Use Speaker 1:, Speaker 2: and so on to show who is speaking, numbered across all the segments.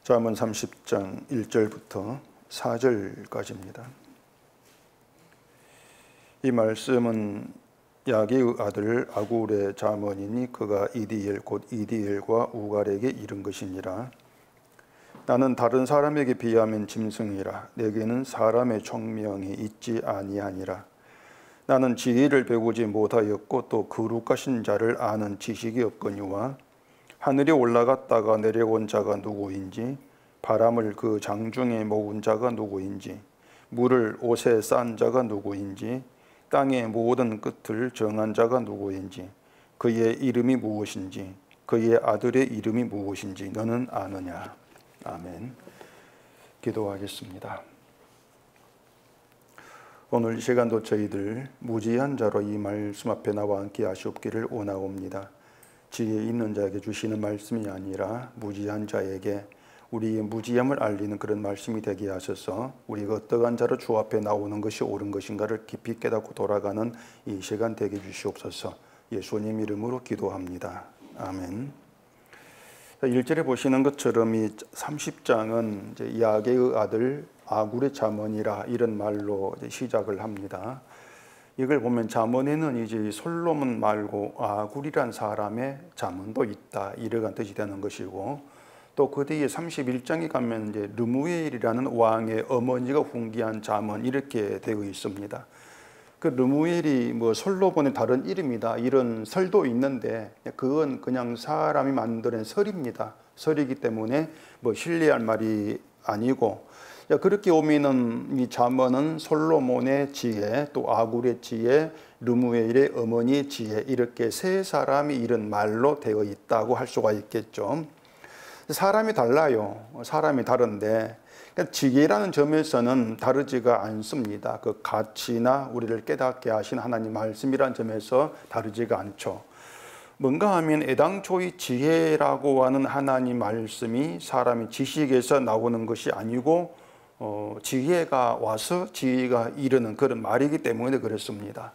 Speaker 1: 잠언 30장 1절부터 4절까지입니다. 이 말씀은 야게의 아들 아굴의 잠언이니 그가 이디엘 곧 이디엘과 우갈에게 이른 것이니라. 나는 다른 사람에게 비하면 짐승이라. 내게는 사람의 총명이 있지 아니하니라. 나는 지혜를 배우지 못하였고 또 거룩하신 자를 아는 지식이 없거니와 하늘에 올라갔다가 내려온 자가 누구인지, 바람을 그 장중에 모은 자가 누구인지, 물을 옷에 싼 자가 누구인지, 땅의 모든 끝을 정한 자가 누구인지, 그의 이름이 무엇인지, 그의 아들의 이름이 무엇인지 너는 아느냐. 아멘. 기도하겠습니다. 오늘 이 시간도 저희들 무지한 자로 이 말씀 앞에 나와 함께 하시옵기를 원하옵니다. 지혜 있는 자에게 주시는 말씀이 아니라 무지한 자에게 우리의 무지함을 알리는 그런 말씀이 되게 하셔서 우리가 어떠한 자로 주 앞에 나오는 것이 옳은 것인가를 깊이 깨닫고 돌아가는 이 시간 되게 주시옵소서. 예수님 이름으로 기도합니다. 아멘. 1절에 보시는 것처럼 이 30장은 야게의 아들 아굴의 잠언이라 이런 말로 시작을 합니다. 이걸 보면 잠언에는 이제 솔로몬 말고 아굴이란 사람의 잠언도 있다, 이러한 뜻이 되는 것이고, 또 그 뒤에 31장에 가면 이제 르무엘이라는 왕의 어머니가 훈기한 잠언 이렇게 되어 있습니다. 그 르무엘이 뭐 솔로몬의 다른 이름이다 이런 설도 있는데 그건 그냥 사람이 만드는 설입니다. 설이기 때문에 뭐 신뢰할 말이 아니고, 그렇게 오면은 이 잠언은 솔로몬의 지혜, 또 아굴의 지혜, 르무엘의 어머니의 지혜, 이렇게 세 사람이 이런 말로 되어 있다고 할 수가 있겠죠. 사람이 달라요. 사람이 다른데 지혜라는 점에서는 다르지가 않습니다. 그 가치나 우리를 깨닫게 하신 하나님 말씀이라는 점에서 다르지가 않죠. 뭔가 하면 애당초 이 지혜라고 하는 하나님 말씀이 사람이 지식에서 나오는 것이 아니고 지혜가 와서 지혜가 이르는 그런 말이기 때문에 그렇습니다.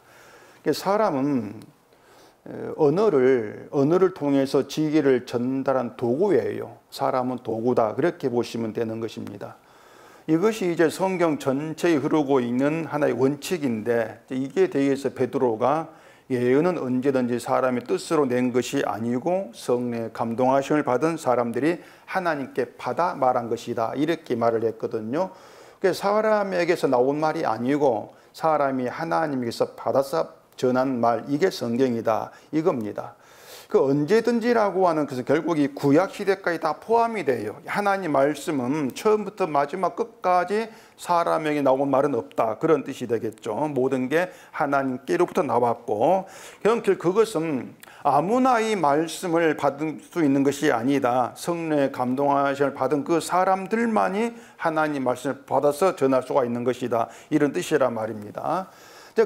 Speaker 1: 사람은 언어를 통해서 지혜를 전달한 도구예요. 사람은 도구다, 그렇게 보시면 되는 것입니다. 이것이 이제 성경 전체에 흐르고 있는 하나의 원칙인데, 이게 대해서 베드로가 예언은 언제든지 사람의 뜻으로 낸 것이 아니고 성령의 감동하심을 받은 사람들이 하나님께 받아 말한 것이다, 이렇게 말을 했거든요. 그래서 사람에게서 나온 말이 아니고 사람이 하나님께서 받아서 전한 말, 이게 성경이다, 이겁니다. 그 언제든지라고 하는 것은 결국 이 구약 시대까지 다 포함이 돼요. 하나님 말씀은 처음부터 마지막 끝까지 사람에게 나온 말은 없다, 그런 뜻이 되겠죠. 모든 게 하나님께로부터 나왔고, 그것은 아무나 이 말씀을 받을 수 있는 것이 아니다. 성령의 감동하심을 받은 그 사람들만이 하나님 말씀을 받아서 전할 수가 있는 것이다, 이런 뜻이란 말입니다.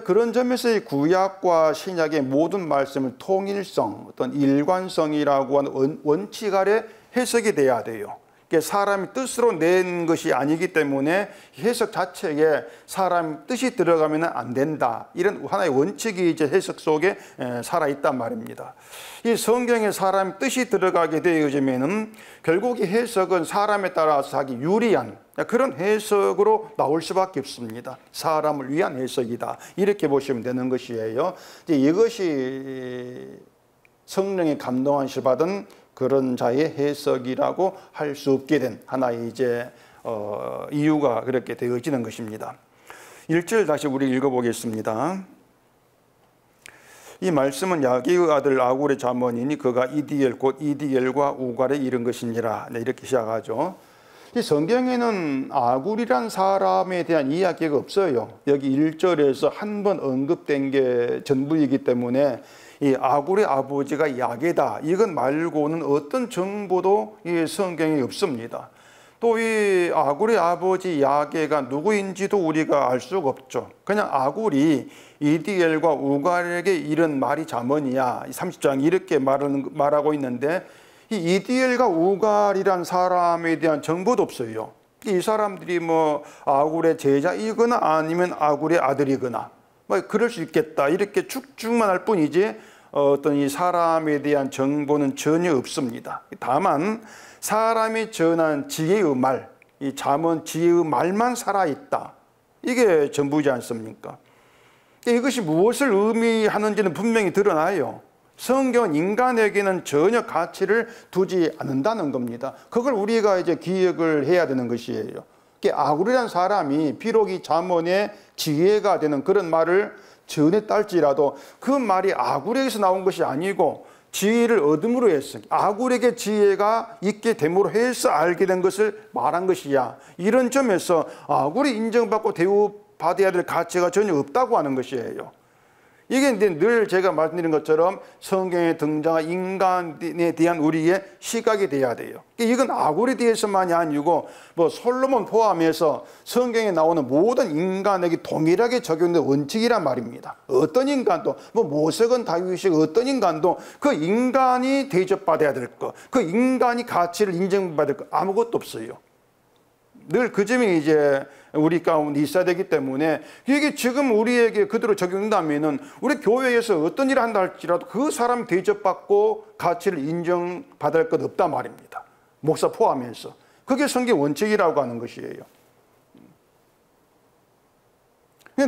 Speaker 1: 그런 점에서 이 구약과 신약의 모든 말씀을 통일성, 어떤 일관성이라고 하는 원칙 아래 해석이 돼야 돼요. 사람이 뜻으로 낸 것이 아니기 때문에 해석 자체에 사람 뜻이 들어가면 안 된다, 이런 하나의 원칙이 이제 해석 속에 살아있단 말입니다. 이 성경에 사람 뜻이 들어가게 되어지면은 결국 이 해석은 사람에 따라서 하기 유리한 그런 해석으로 나올 수밖에 없습니다. 사람을 위한 해석이다, 이렇게 보시면 되는 것이에요. 이것이 성령의 감동하심을 받은 그런 자의 해석이라고 할 수 없게 된 하나의 이제 이유가 그렇게 되어지는 것입니다. 1절 다시 우리 읽어보겠습니다. 이 말씀은 야게의 아들 아굴의 잠언이니 그가 이디엘 곧 이디엘과 우갈에 이른 것이니라. 네, 이렇게 시작하죠. 이 성경에는 아굴이란 사람에 대한 이야기가 없어요. 여기 1절에서 한 번 언급된 게 전부이기 때문에 이 아굴의 아버지가 야게다, 이것 말고는 어떤 정보도 이 성경에 없습니다. 또 이 아굴의 아버지 야게가 누구인지도 우리가 알 수가 없죠. 그냥 아굴이 이디엘과 우갈에게 이런 말이 잠언이야, 30장 이렇게 말하고 있는데, 이 이디엘과 우갈이란 사람에 대한 정보도 없어요. 이 사람들이 뭐 아굴의 제자이거나 아니면 아굴의 아들이거나 뭐 그럴 수 있겠다, 이렇게 축축만 할 뿐이지 어떤 이 사람에 대한 정보는 전혀 없습니다. 다만 사람이 전한 지혜의 말, 이 잠언 지혜의 말만 살아있다. 이게 전부지 않습니까? 이것이 무엇을 의미하는지는 분명히 드러나요. 성경은 인간에게는 전혀 가치를 두지 않는다는 겁니다. 그걸 우리가 이제 기억을 해야 되는 것이에요. 아굴이라는 사람이 비록 이 잠언의 지혜가 되는 그런 말을 전했다 할지라도 그 말이 아굴에게서 나온 것이 아니고 지혜를 얻음으로 해서 아굴에게 지혜가 있게 됨으로 해서 알게 된 것을 말한 것이야. 이런 점에서 아굴이 인정받고 대우받아야 될 가치가 전혀 없다고 하는 것이에요. 이게 늘 제가 말씀드린 것처럼 성경에 등장한 인간에 대한 우리의 시각이 돼야 돼요. 이건 아굴에 대해서만이 아니고 뭐 솔로몬 포함해서 성경에 나오는 모든 인간에게 동일하게 적용된 원칙이란 말입니다. 어떤 인간도 뭐 모세건 다윗이 어떤 인간도 그 인간이 대접받아야 될 것, 그 인간이 가치를 인정받을 것 아무것도 없어요. 늘 그 점이 이제 우리 가운데 있어야 되기 때문에 이게 지금 우리에게 그대로 적용된다면은 우리 교회에서 어떤 일을 한다 할지라도 그 사람 대접받고 가치를 인정받을 것 없단 말입니다. 목사 포함해서. 그게 성경 원칙이라고 하는 것이에요.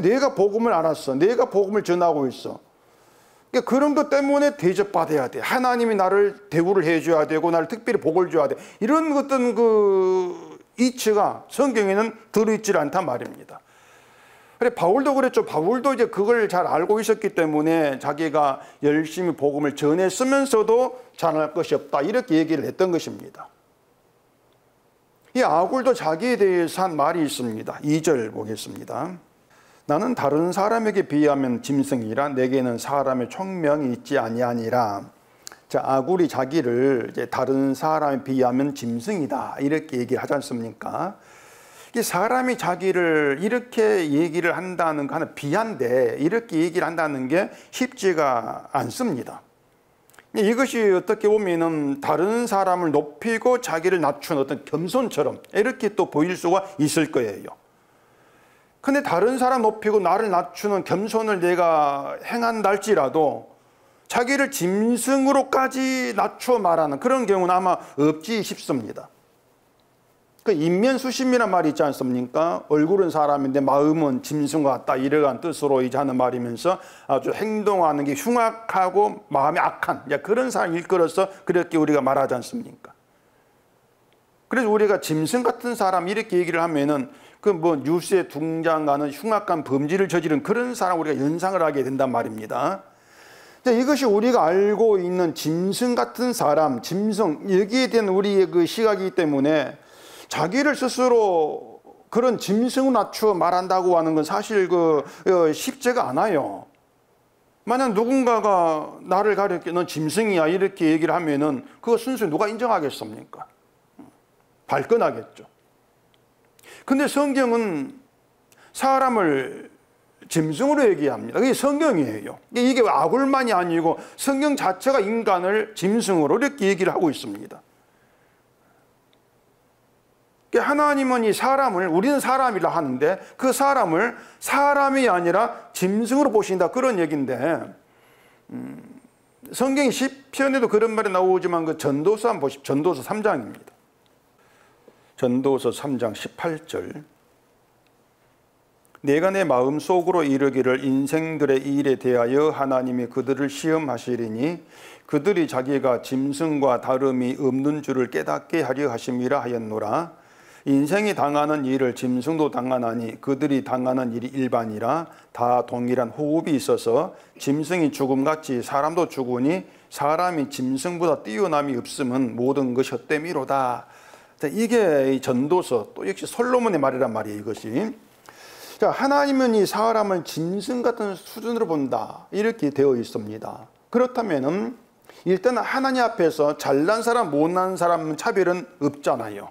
Speaker 1: 내가 복음을 알았어. 내가 복음을 전하고 있어. 그런 것 때문에 대접받아야 돼. 하나님이 나를 대우를 해줘야 되고 나를 특별히 복을 줘야 돼. 이런 것들은 이치가 성경에는 들어있지 않단 말입니다. 그래 바울도 그랬죠. 바울도 이제 그걸 잘 알고 있었기 때문에 자기가 열심히 복음을 전했으면서도 자랑할 것이 없다 이렇게 얘기를 했던 것입니다. 이 아굴도 자기에 대해서 한 말이 있습니다. 2절 보겠습니다. 나는 다른 사람에게 비하면 짐승이라 내게는 사람의 총명이 있지 아니하니라. 자, 아굴이 자기를 이제 다른 사람에 비하면 짐승이다 이렇게 얘기를 하지 않습니까? 이 사람이 자기를 이렇게 얘기를 한다는 거 하나 비한데 이렇게 얘기를 한다는 게 쉽지가 않습니다. 이것이 어떻게 보면은 다른 사람을 높이고 자기를 낮춘 어떤 겸손처럼 이렇게 또 보일 수가 있을 거예요. 근데 다른 사람 높이고 나를 낮추는 겸손을 내가 행한다 할지라도 자기를 짐승으로까지 낮추어 말하는 그런 경우는 아마 없지 싶습니다. 그 인면수심이란 말이 있지 않습니까? 얼굴은 사람인데 마음은 짐승 같다 이러한 뜻으로 이제 하는 말이면서 아주 행동하는 게 흉악하고 마음이 악한 그런 사람 일컬어서 그렇게 우리가 말하지 않습니까? 그래서 우리가 짐승 같은 사람 이렇게 얘기를 하면은 그 뭐 뉴스에 등장하는 흉악한 범죄를 저지른 그런 사람 우리가 연상을 하게 된단 말입니다. 이것이 우리가 알고 있는 짐승 같은 사람, 짐승 여기에 대한 우리의 그 시각이기 때문에 자기를 스스로 그런 짐승을 낮추어 말한다고 하는 건 사실 쉽지가 않아요. 만약 누군가가 나를 가리켜 넌 짐승이야 이렇게 얘기를 하면은 그거 순수히 누가 인정하겠습니까? 발끈하겠죠. 근데 성경은 사람을 짐승으로 얘기합니다. 그게 성경이에요. 이게 아굴만이 아니고 성경 자체가 인간을 짐승으로 이렇게 얘기를 하고 있습니다. 하나님은 이 사람을 우리는 사람이라 하는데 그 사람을 사람이 아니라 짐승으로 보신다 그런 얘기인데 성경 시편에도 그런 말이 나오지만 그 전도서 한번 보십시오. 전도서 3장입니다. 전도서 3장 18절 내가 내 마음속으로 이르기를 인생들의 일에 대하여 하나님이 그들을 시험하시리니 그들이 자기가 짐승과 다름이 없는 줄을 깨닫게 하려 하심이라 하였노라. 인생이 당하는 일을 짐승도 당하나니 그들이 당하는 일이 일반이라 다 동일한 호흡이 있어서 짐승이 죽음같이 사람도 죽으니 사람이 짐승보다 뛰어남이 없음은 모든 것이 헛됨이로다. 이게 전도서 또 역시 솔로몬의 말이란 말이에요. 이것이 자, 하나님은 이 사람을 짐승 같은 수준으로 본다 이렇게 되어 있습니다. 그렇다면은 일단 하나님 앞에서 잘난 사람 못난 사람 차별은 없잖아요.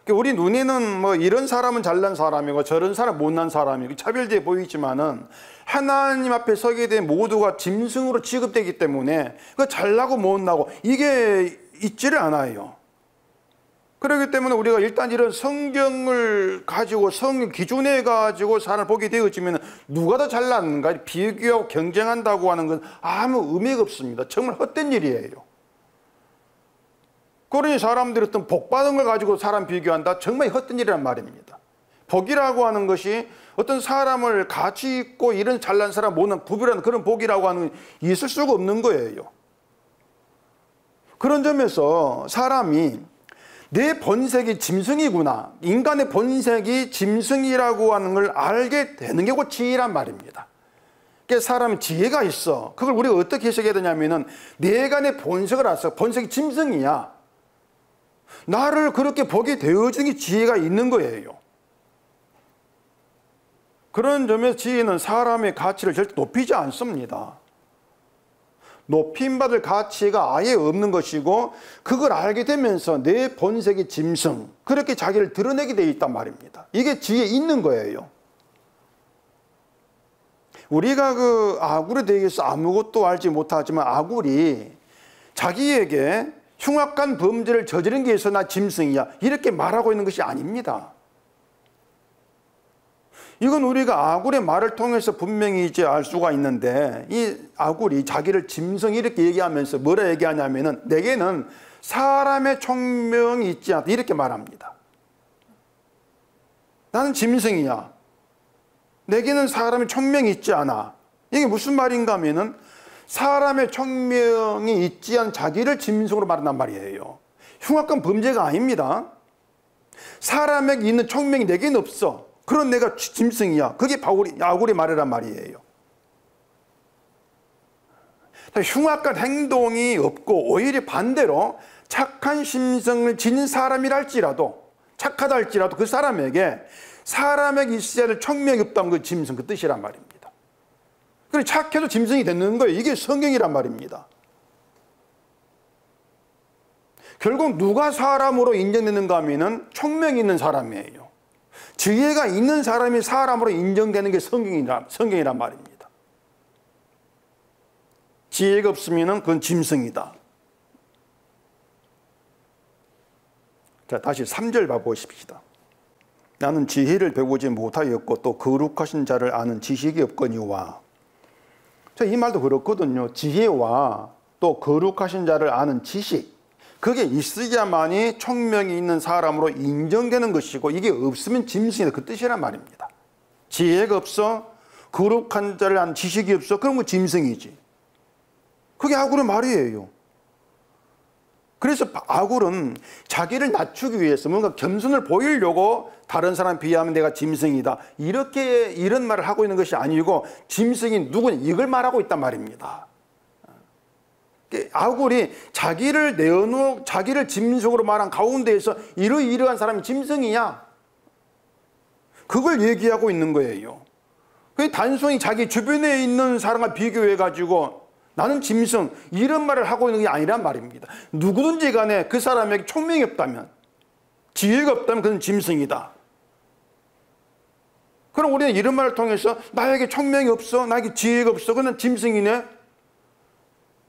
Speaker 1: 우리 눈에는 뭐 이런 사람은 잘난 사람이고 저런 사람 못난 사람이고 차별되어 보이지만은 하나님 앞에 서게 된 모두가 짐승으로 취급되기 때문에 그 잘나고 못나고 이게 있지를 않아요. 그렇기 때문에 우리가 일단 이런 성경을 가지고 성경 기준에 가지고 사람을 보게 되어지면 누가 더 잘났는가 비교하고 경쟁한다고 하는 건 아무 의미가 없습니다. 정말 헛된 일이에요. 그러니 사람들이 어떤 복 받은 걸 가지고 사람 비교한다? 정말 헛된 일이란 말입니다. 복이라고 하는 것이 어떤 사람을 가치 있고 이런 잘난 사람 못난 구별하는 그런 복이라고 하는 있을 수가 없는 거예요. 그런 점에서 사람이 내 본색이 짐승이구나, 인간의 본색이 짐승이라고 하는 걸 알게 되는 게 곧 지혜란 말입니다. 그러니까 사람은 지혜가 있어. 그걸 우리가 어떻게 해석해야 되냐면은 내가 내 본색을 알았어. 본색이 짐승이야. 나를 그렇게 보게 되어주는 게 지혜가 있는 거예요. 그런 점에서 지혜는 사람의 가치를 절대 높이지 않습니다. 높임받을 가치가 아예 없는 것이고, 그걸 알게 되면서 내 본색의 짐승, 그렇게 자기를 드러내게 되어 있단 말입니다. 이게 지혜 있는 거예요. 우리가 그 아굴에 대해서 아무것도 알지 못하지만 아굴이 자기에게 흉악한 범죄를 저지른 게 있어 나 짐승이야, 이렇게 말하고 있는 것이 아닙니다. 이건 우리가 아굴의 말을 통해서 분명히 이제 알 수가 있는데, 이 아굴이 자기를 짐승 이렇게 얘기하면서 뭐라 얘기하냐면은 내게는 사람의 총명이 있지 않다, 이렇게 말합니다. 나는 짐승이야. 내게는 사람의 총명이 있지 않아. 이게 무슨 말인가 하면은 사람의 총명이 있지 않은 자기를 짐승으로 말한단 말이에요. 흉악한 범죄가 아닙니다. 사람에게 있는 총명이 내게는 없어. 그런 내가 짐승이야. 그게 아굴이 말이란 말이에요. 흉악한 행동이 없고 오히려 반대로 착한 심성을 지닌 사람이랄지라도, 착하다 할지라도 그 사람에게 있어야 할 총명이 없다면 그 짐승, 그 뜻이란 말입니다. 그래 착해도 짐승이 되는 거예요. 이게 성경이란 말입니다. 결국 누가 사람으로 인정되는가 하면은 총명이 있는 사람이에요. 지혜가 있는 사람이 사람으로 인정되는 게 성경이란 말입니다. 지혜가 없으면 그건 짐승이다. 자, 다시 3절 봐보십시다. 나는 지혜를 배우지 못하였고 또 거룩하신 자를 아는 지식이 없거니와. 자, 이 말도 그렇거든요. 지혜와 또 거룩하신 자를 아는 지식, 그게 있어야만이 총명이 있는 사람으로 인정되는 것이고, 이게 없으면 짐승이다, 그 뜻이란 말입니다. 지혜가 없어, 거룩한 자를 아는 지식이 없어, 그런 건 짐승이지. 그게 아굴의 말이에요. 그래서 아굴은 자기를 낮추기 위해서 뭔가 겸손을 보이려고 다른 사람 비하면 내가 짐승이다, 이런 말을 하고 있는 것이 아니고, 짐승이 누구냐 이걸 말하고 있단 말입니다. 아굴이 자기를 자기를 짐승으로 말한 가운데에서 이러이러한 사람이 짐승이야, 그걸 얘기하고 있는 거예요. 단순히 자기 주변에 있는 사람과 비교해가지고 나는 짐승, 이런 말을 하고 있는 게 아니란 말입니다. 누구든지 간에 그 사람에게 총명이 없다면, 지혜가 없다면 그는 짐승이다. 그럼 우리는 이런 말을 통해서 나에게 총명이 없어, 나에게 지혜가 없어, 그는 짐승이네,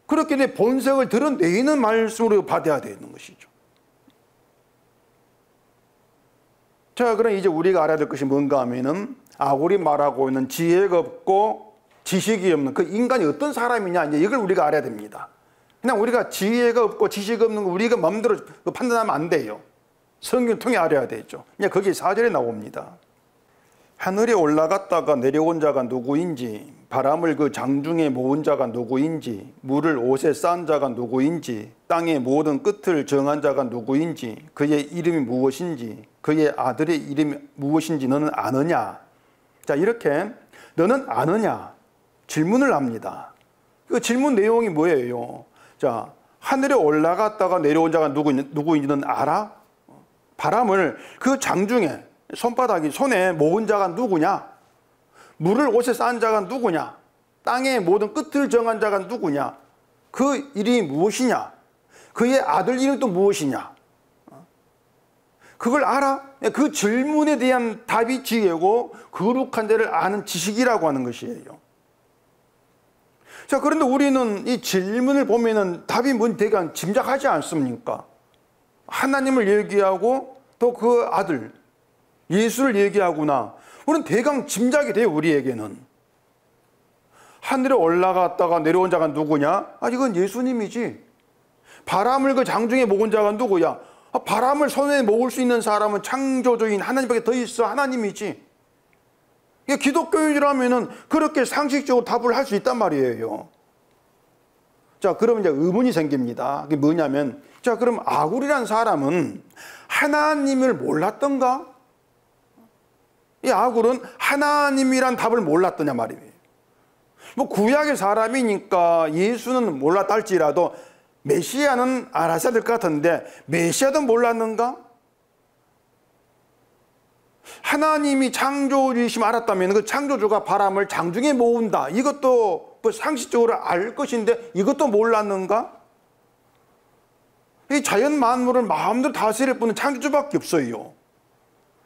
Speaker 1: 그렇게 내 본색을 드러내는 말씀으로 받아야 되는 것이죠. 자, 그럼 이제 우리가 알아야 될 것이 뭔가 하면은 아굴이 말하고 있는 지혜가 없고 지식이 없는 그 인간이 어떤 사람이냐, 이제 이걸 우리가 알아야 됩니다. 그냥 우리가 지혜가 없고 지식이 없는 거 우리가 마음대로 판단하면 안 돼요. 성경을 통해 알아야 되죠. 그냥 거기 4절에 나옵니다. 하늘에 올라갔다가 내려온 자가 누구인지, 바람을 그 장중에 모은 자가 누구인지, 물을 옷에 싼 자가 누구인지, 땅의 모든 끝을 정한 자가 누구인지, 그의 이름이 무엇인지, 그의 아들의 이름이 무엇인지 너는 아느냐. 자, 이렇게 너는 아느냐 질문을 합니다. 그 질문 내용이 뭐예요? 자, 하늘에 올라갔다가 내려온 자가 누구인지 너는 알아? 바람을 그 장중에 손바닥이 손에 모은 자가 누구냐? 물을 옷에 싼 자가 누구냐? 땅의 모든 끝을 정한 자가 누구냐? 그 이름이 무엇이냐? 그의 아들 이름이 또 무엇이냐? 그걸 알아? 그 질문에 대한 답이 지혜고 거룩한 자를 아는 지식이라고 하는 것이에요. 자, 그런데 우리는 이 질문을 보면은 답이 뭔지 대강 짐작하지 않습니까? 하나님을 얘기하고 또 그 아들 예수를 얘기하구나. 우리는 대강 짐작이 돼요, 우리에게는. 하늘에 올라갔다가 내려온 자가 누구냐? 아, 이건 예수님이지. 바람을 그 장중에 모은 자가 누구야? 바람을 손에 모을 수 있는 사람은 창조주인 하나님밖에 더 있어. 하나님이지. 기독교인이라면은 그렇게 상식적으로 답을 할 수 있단 말이에요. 자, 그러면 이제 의문이 생깁니다. 그게 뭐냐면, 자, 그럼 아굴이란 사람은 하나님을 몰랐던가? 이 아굴은 하나님이란 답을 몰랐더냐 말이에요. 뭐 구약의 사람이니까 예수는 몰랐다 할지라도 메시아는 알아서 될 것 같은데 메시아도 몰랐는가? 하나님이 창조주이심 알았다면 그 창조주가 바람을 장중에 모은다. 이것도 뭐 상식적으로 알 것인데 이것도 몰랐는가? 이 자연 만물을 마음대로 다스릴 분은 창조주밖에 없어요.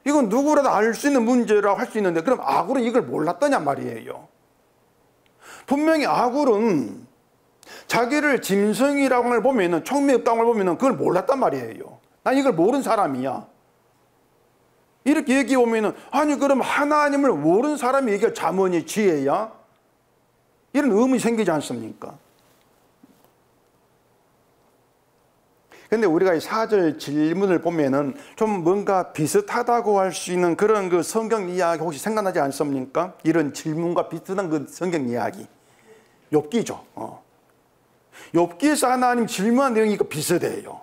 Speaker 1: 이건 누구라도 알 수 있는 문제라고 할 수 있는데 그럼 아굴은 이걸 몰랐더냐 말이에요. 분명히 아굴은 자기를 짐승이라고 하는 걸 보면은 총명이 없다는 걸 보면은 그걸 몰랐단 말이에요. 난 이걸 모르는 사람이야. 이렇게 얘기해 보면은 아니 그럼 하나님을 모르는 사람이 얘기할 자문이 지혜야? 이런 의문이 생기지 않습니까? 근데 우리가 이 4절 질문을 보면은 좀 뭔가 비슷하다고 할 수 있는 그런 그 성경 이야기 혹시 생각나지 않습니까? 이런 질문과 비슷한 그 성경 이야기. 욥기죠. 욥기에서 하나님 질문한 내용이 비슷해요.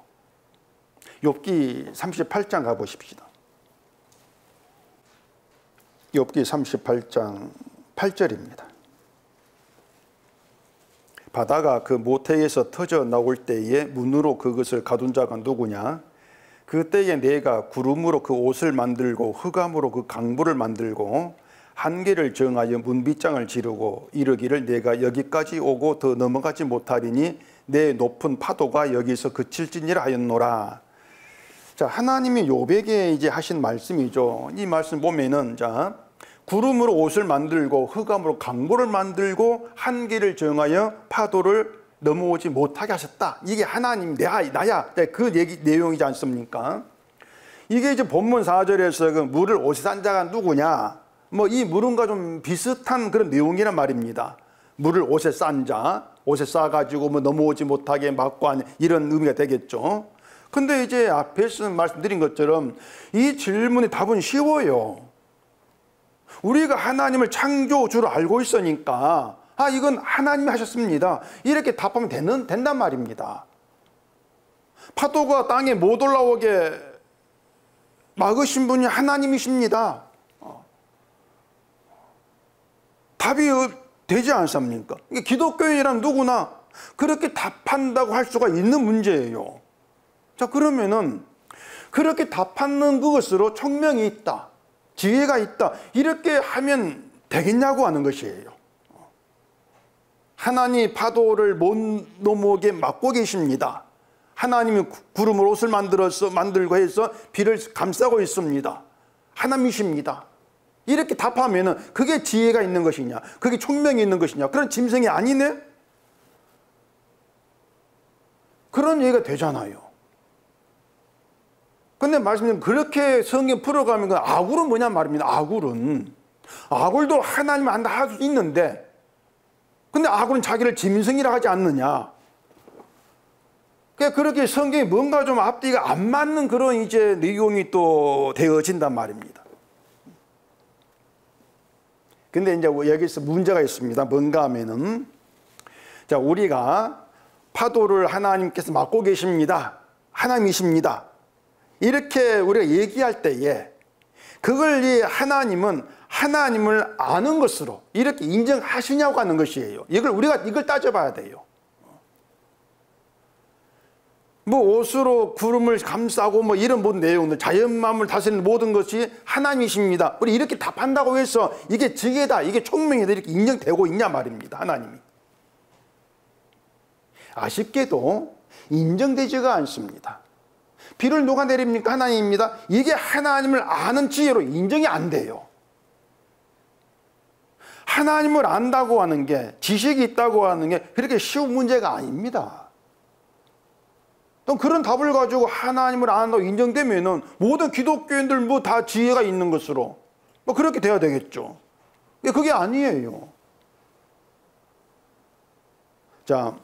Speaker 1: 욥기 38장 가보십시다. 욥기 38장 8절입니다. 바다가 그 모태에서 터져 나올 때에 문으로 그것을 가둔 자가 누구냐? 그때에 내가 구름으로 그 옷을 만들고 흑암으로 그 강물을 만들고 한계를 정하여 문빗장을 지르고 이르기를 내가 여기까지 오고 더 넘어가지 못하리니 내 높은 파도가 여기서 그칠지니라 하였노라. 자, 하나님이 욥에게 이제 하신 말씀이죠. 이 말씀 보면은 자, 구름으로 옷을 만들고 흑암으로 강물을 만들고 한계를 정하여 파도를 넘어오지 못하게 하셨다. 이게 하나님 나야 그 얘기 내용이지 않습니까? 이게 이제 본문 4절에서 그 물을 옷에 싼 자가 누구냐? 뭐 이 물은과 좀 비슷한 그런 내용이란 말입니다. 물을 옷에 싼 자, 옷에 싸가지고 뭐 넘어오지 못하게 막고 하는 이런 의미가 되겠죠. 근데 이제 앞에서 말씀드린 것처럼 이 질문의 답은 쉬워요. 우리가 하나님을 창조주로 알고 있으니까 이건 하나님이 하셨습니다. 이렇게 답하면 된단 말입니다. 파도가 땅에 못 올라오게 막으신 분이 하나님이십니다. 답이 되지 않습니까? 기독교인이란 누구나 그렇게 답한다고 할 수가 있는 문제예요. 자, 그러면은 그렇게 답하는 그것으로 총명이 있다, 지혜가 있다, 이렇게 하면 되겠냐고 하는 것이에요. 하나님이 파도를 못 넘어오게 막고 계십니다. 하나님이 구름으로 옷을 만들고 해서 비를 감싸고 있습니다. 하나님이십니다. 이렇게 답하면은 그게 지혜가 있는 것이냐, 그게 총명이 있는 것이냐, 그런 짐승이 아니네? 그런 얘기가 되잖아요. 근데 말씀드리면 그렇게 성경 풀어가면 그 아굴은 뭐냐 말입니다. 아굴도 하나님 안다 할 수 있는데 근데 아굴은 자기를 짐승이라 하지 않느냐. 그렇게 성경이 뭔가 좀 앞뒤가 안 맞는 그런 이제 내용이 또 되어진단 말입니다. 근데 이제 여기서 문제가 있습니다. 뭔가 하면은 자, 우리가 파도를 하나님께서 막고 계십니다. 하나님이십니다. 이렇게 우리가 얘기할 때에 그걸 이 하나님은 하나님을 아는 것으로 이렇게 인정하시냐고 하는 것이에요. 우리가 이걸 따져봐야 돼요. 뭐 옷으로 구름을 감싸고 뭐 이런 모든 내용들, 자연만물 다스리는 모든 것이 하나님이십니다. 우리 이렇게 답한다고 해서 이게 지혜다, 이게 총명이다 이렇게 인정되고 있냐 말입니다. 하나님이. 아쉽게도 인정되지가 않습니다. 비를 누가 내립니까? 하나님입니다. 이게 하나님을 아는 지혜로 인정이 안 돼요. 하나님을 안다고 하는 게, 지식이 있다고 하는 게 그렇게 쉬운 문제가 아닙니다. 또 그런 답을 가지고 하나님을 안다고 인정되면은 모든 기독교인들 뭐 다 지혜가 있는 것으로 뭐 그렇게 돼야 되겠죠. 그게 아니에요. 자,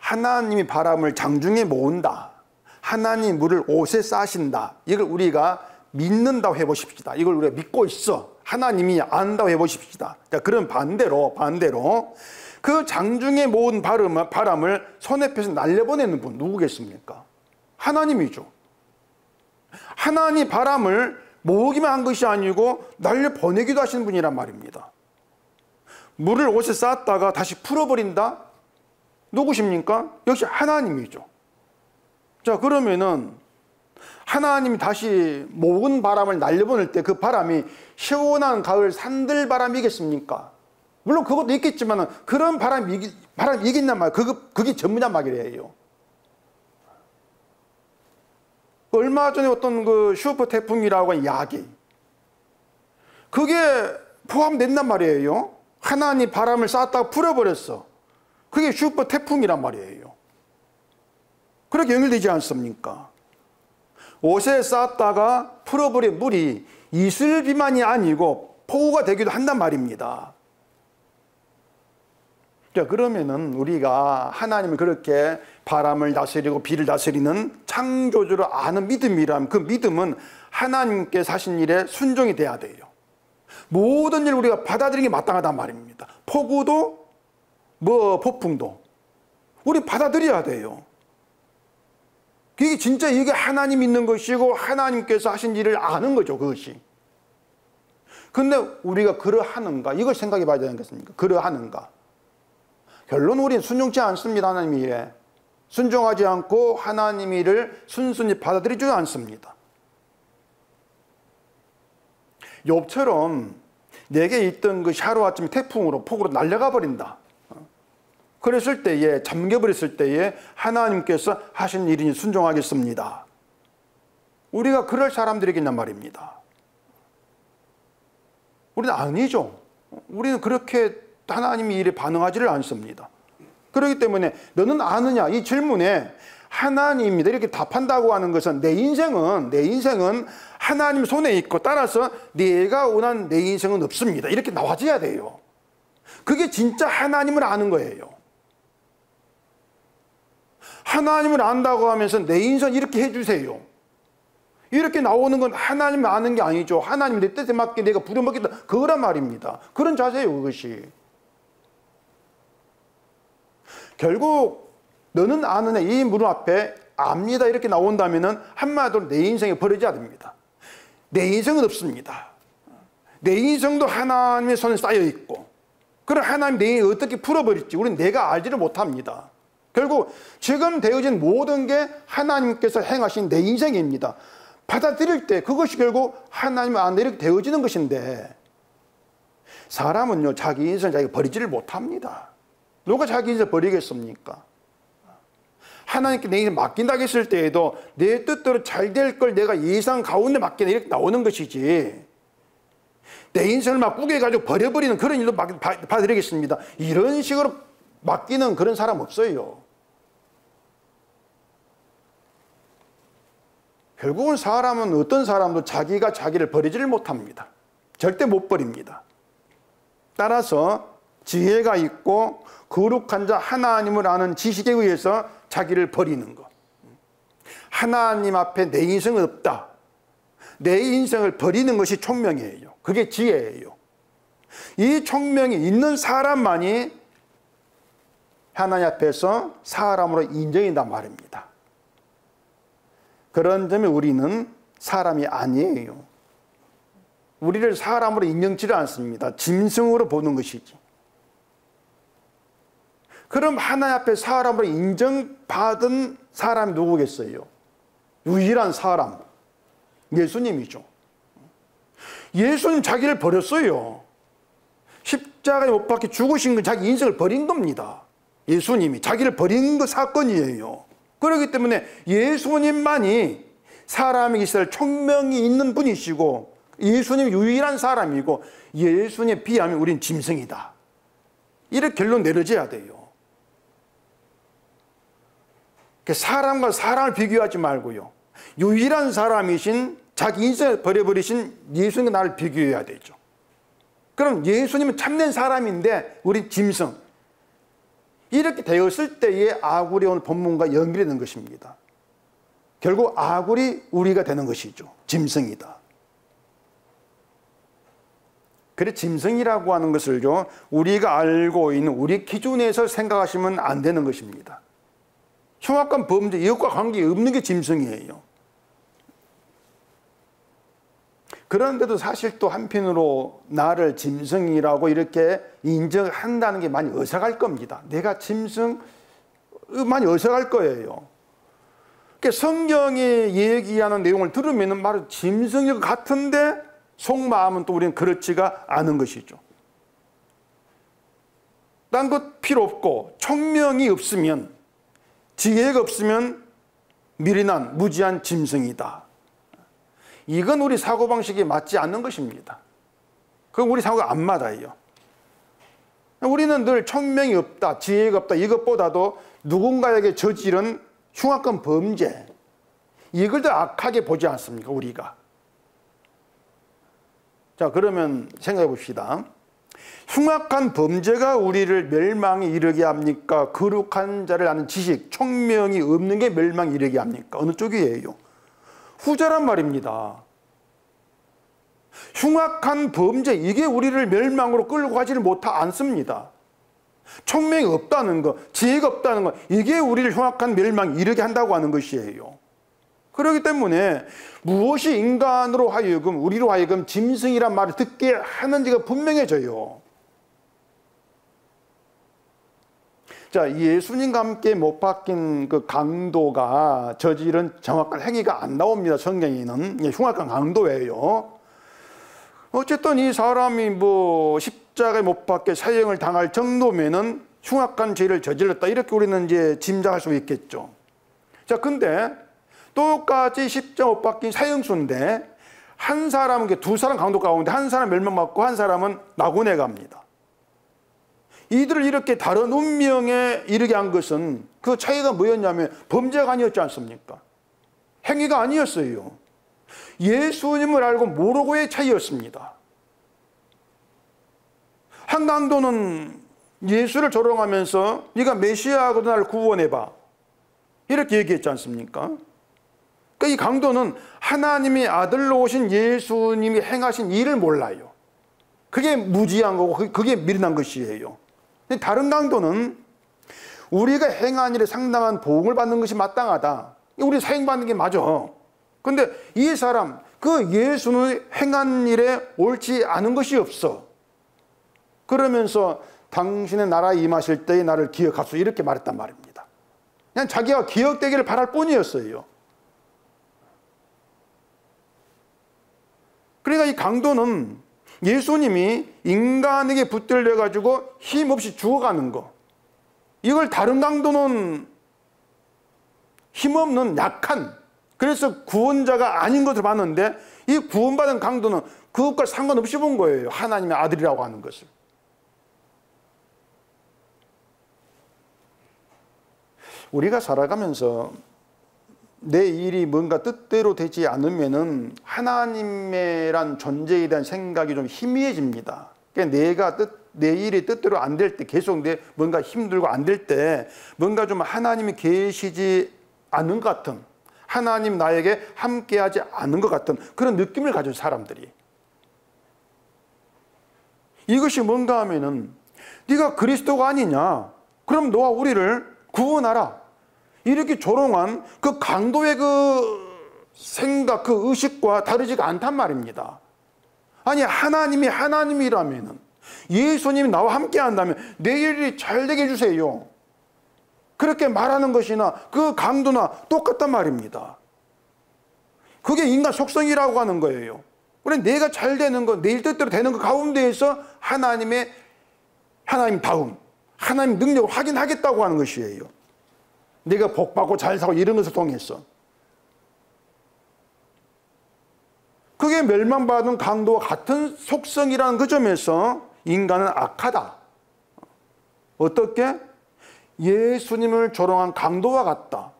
Speaker 1: 하나님이 바람을 장중에 모은다. 하나님이 물을 옷에 싸신다. 이걸 우리가 믿는다고 해보십시다. 이걸 우리가 믿고 있어. 하나님이 안다고 해보십시다. 자, 그런 반대로 그 장중에 모은 바람을 손에 펴서 날려보내는 분 누구겠습니까? 하나님이죠. 하나님 바람을 모으기만 한 것이 아니고 날려보내기도 하시는 분이란 말입니다. 물을 옷에 쌓았다가 다시 풀어버린다? 누구십니까? 역시 하나님이죠. 자, 그러면은 하나님이 다시 모은 바람을 날려보낼 때 그 바람이 시원한 가을 산들바람이겠습니까? 물론 그것도 있겠지만 그런 바람이 이긴단 말이에요. 그게 전문단 말이에요. 얼마 전에 어떤 그 슈퍼 태풍이라고 하는 야기, 그게 포함된단 말이에요. 하나님 바람을 쐈다가 풀어버렸어. 그게 슈퍼 태풍이란 말이에요. 그렇게 연결되지 않습니까? 옷에 쌓았다가 풀어버린 물이 이슬비만이 아니고 폭우가 되기도 한단 말입니다. 자, 그러면은 우리가 하나님을 그렇게 바람을 다스리고 비를 다스리는 창조주를 아는 믿음이라면 그 믿음은 하나님께서 하신 일에 순종이 돼야 돼요. 모든 일을 우리가 받아들이는 게 마땅하단 말입니다. 폭우도 폭풍도 우리 받아들여야 돼요. 그게 진짜 이게 하나님 있는 것이고 하나님께서 하신 일을 아는 거죠, 그것이. 근데 우리가 그러하는가? 이걸 생각해 봐야 되는 것입니까? 그러하는가? 결론 우리는 순종치 않습니다. 하나님 일에 순종하지 않고 하나님 일을 순순히 받아들이지도 않습니다. 욥처럼 내게 있던 것이 하루아침에 태풍으로 폭우로 날려가 버린다. 그랬을 때에, 잠겨버렸을 때에 하나님께서 하신 일이니 순종하겠습니다. 우리가 그럴 사람들이겠냔 말입니다. 우리는 아니죠. 우리는 그렇게 하나님의 일에 반응하지를 않습니다. 그렇기 때문에 너는 아느냐? 이 질문에 하나님이다 이렇게 답한다고 하는 것은 내 인생은 하나님 손에 있고 따라서 내가 원한 내 인생은 없습니다. 이렇게 나와줘야 돼요. 그게 진짜 하나님을 아는 거예요. 하나님을 안다고 하면서 내 인생 이렇게 해주세요. 이렇게 나오는 건 하나님을 아는 게 아니죠. 하나님 내 뜻에 맞게 내가 부려먹겠다. 그거란 말입니다. 그런 자세예요, 그것이. 결국 너는 아느냐 이 물음 앞에 압니다 이렇게 나온다면은 한마디로 내 인생에 버려져야 됩니다. 내 인생은 없습니다. 내 인생도 하나님의 손에 쌓여 있고, 그럼 하나님 내 인생을 어떻게 풀어버릴지 우리는 내가 알지를 못합니다. 결국 지금 되어진 모든 게 하나님께서 행하신 내 인생입니다. 받아들일 때 그것이 결국 하나님 안에 이렇게 되어지는 것인데, 사람은요 자기 인생 자기가 버리지를 못합니다. 누가 자기 인생 버리겠습니까? 하나님께 내 인생 맡긴다고 했을 때에도 내 뜻대로 잘 될 걸 내가 예상 가운데 맡기다 이렇게 나오는 것이지, 내 인생을 막 꾸겨가지고 버려버리는 그런 일도 봐드리겠습니다. 이런 식으로 맡기는 그런 사람 없어요. 결국은 사람은 어떤 사람도 자기가 자기를 버리지를 못합니다. 절대 못 버립니다. 따라서 지혜가 있고 거룩한 자 하나님을 아는 지식에 의해서 자기를 버리는 것. 하나님 앞에 내 인생은 없다. 내 인생을 버리는 것이 총명이에요. 그게 지혜예요. 이 총명이 있는 사람만이 하나님 앞에서 사람으로 인정이란 말입니다. 그런 점에 우리는 사람이 아니에요. 우리를 사람으로 인정치를 않습니다. 짐승으로 보는 것이지. 그럼 하나님 앞에 사람으로 인정받은 사람이 누구겠어요? 유일한 사람, 예수님이죠. 예수님 자기를 버렸어요. 십자가에 못 박혀 죽으신 건 자기 인생을 버린 겁니다. 예수님이 자기를 버린 그 사건이에요. 그렇기 때문에 예수님만이 사람에게 있을 총명이 있는 분이시고, 예수님이 유일한 사람이고, 예수님에 비하면 우린 짐승이다. 이렇게 결론 내려져야 돼요. 사람과 사람을 비교하지 말고요, 유일한 사람이신 자기 인생을 버려버리신 예수님과 나를 비교해야 되죠. 그럼 예수님은 참된 사람인데 우린 짐승. 이렇게 되었을 때에 아굴이 오늘 본문과 연결되는 것입니다. 결국 아굴이 우리가 되는 것이죠. 짐승이다. 그래 짐승이라고 하는 것을요, 우리가 알고 있는 우리 기준에서 생각하시면 안 되는 것입니다. 흉악한 범죄, 이것과 관계없는 게 짐승이에요. 그런데도 사실 또 한편으로 나를 짐승이라고 이렇게 인정한다는 게 많이 어색할 겁니다. 내가 짐승, 많이 어색할 거예요. 그러니까 성경이 얘기하는 내용을 들으면 바로 짐승일 것 같은데 속마음은 또 우리는 그렇지가 않은 것이죠. 딴 것 필요 없고 총명이 없으면, 지혜가 없으면 미련한 무지한 짐승이다. 이건 우리 사고방식에 맞지 않는 것입니다. 그건 우리 사고가 안 맞아요. 우리는 늘 총명이 없다, 지혜가 없다, 이것보다도 누군가에게 저지른 흉악한 범죄, 이걸 더 악하게 보지 않습니까, 우리가? 자, 그러면 생각해 봅시다. 흉악한 범죄가 우리를 멸망에 이르게 합니까? 거룩한 자를 아는 지식, 총명이 없는 게 멸망에 이르게 합니까? 어느 쪽이에요? 후자란 말입니다. 흉악한 범죄, 이게 우리를 멸망으로 끌고 가지를 않습니다. 총명이 없다는 것, 지혜가 없다는 것, 이게 우리를 흉악한 멸망에 이르게 한다고 하는 것이에요. 그렇기 때문에 무엇이 인간으로 하여금, 우리로 하여금 짐승이란 말을 듣게 하는지가 분명해져요. 자, 예수님과 함께 못 박힌 그 강도가 저지른 정확한 행위가 안 나옵니다. 성경에는 흉악한 강도예요. 어쨌든 이 사람이 뭐 십자가에 못 박혀 사형을 당할 정도면은 흉악한 죄를 저질렀다, 이렇게 우리는 이제 짐작할 수 있겠죠. 자, 근데 똑같이 십자가 못 박힌 사형수인데 한 사람은, 두 사람 강도 가운데 한 사람 멸망받고 한 사람은 낙원에 갑니다. 이들을 이렇게 다른 운명에 이르게 한 것은 그 차이가 뭐였냐면 범죄가 아니었지 않습니까? 행위가 아니었어요. 예수님을 알고 모르고의 차이였습니다. 한 강도는 예수를 조롱하면서 네가 메시아거든 나를 구원해봐, 이렇게 얘기했지 않습니까? 그러니까 이 강도는 하나님의 아들로 오신 예수님이 행하신 일을 몰라요. 그게 무지한 거고 그게 미련한 것이에요. 다른 강도는 우리가 행한 일에 상당한 보응을 받는 것이 마땅하다, 우리 사형받는 게 맞아. 근데 이 사람, 그 예수는 행한 일에 옳지 않은 것이 없어. 그러면서 당신의 나라에 임하실 때에 나를 기억하소서, 이렇게 말했단 말입니다. 그냥 자기가 기억되기를 바랄 뿐이었어요. 그러니까 이 강도는 예수님이 인간에게 붙들려 가지고 힘없이 죽어가는 거, 이걸 다른 강도는 힘없는 약한, 그래서 구원자가 아닌 것을 봤는데 이 구원받은 강도는 그것과 상관없이 본 거예요. 하나님의 아들이라고 하는 것을. 우리가 살아가면서 내 일이 뭔가 뜻대로 되지 않으면은 하나님이란 존재에 대한 생각이 좀 희미해집니다. 그러니까 내 일이 뜻대로 안 될 때, 계속 뭔가 힘들고 안 될 때, 뭔가 좀 하나님이 계시지 않는 것 같은, 하나님 나에게 함께하지 않은 것 같은 그런 느낌을 가진 사람들이, 이것이 뭔가 하면은 네가 그리스도가 아니냐, 그럼 너와 우리를 구원하라, 이렇게 조롱한 그 강도의 그 생각, 그 의식과 다르지가 않단 말입니다. 아니, 하나님이 하나님이라면은, 예수님이 나와 함께 한다면 내 일이 잘 되게 해주세요, 그렇게 말하는 것이나 그 강도나 똑같단 말입니다. 그게 인간 속성이라고 하는 거예요. 그래, 내가 잘 되는 것, 내 일 뜻대로 되는 것 가운데에서 하나님 다움, 하나님 능력을 확인하겠다고 하는 것이에요. 내가 복받고 잘 사고 이런 것을 통해서. 그게 멸망받은 강도와 같은 속성이라는 그 점에서 인간은 악하다. 어떻게? 예수님을 조롱한 강도와 같다,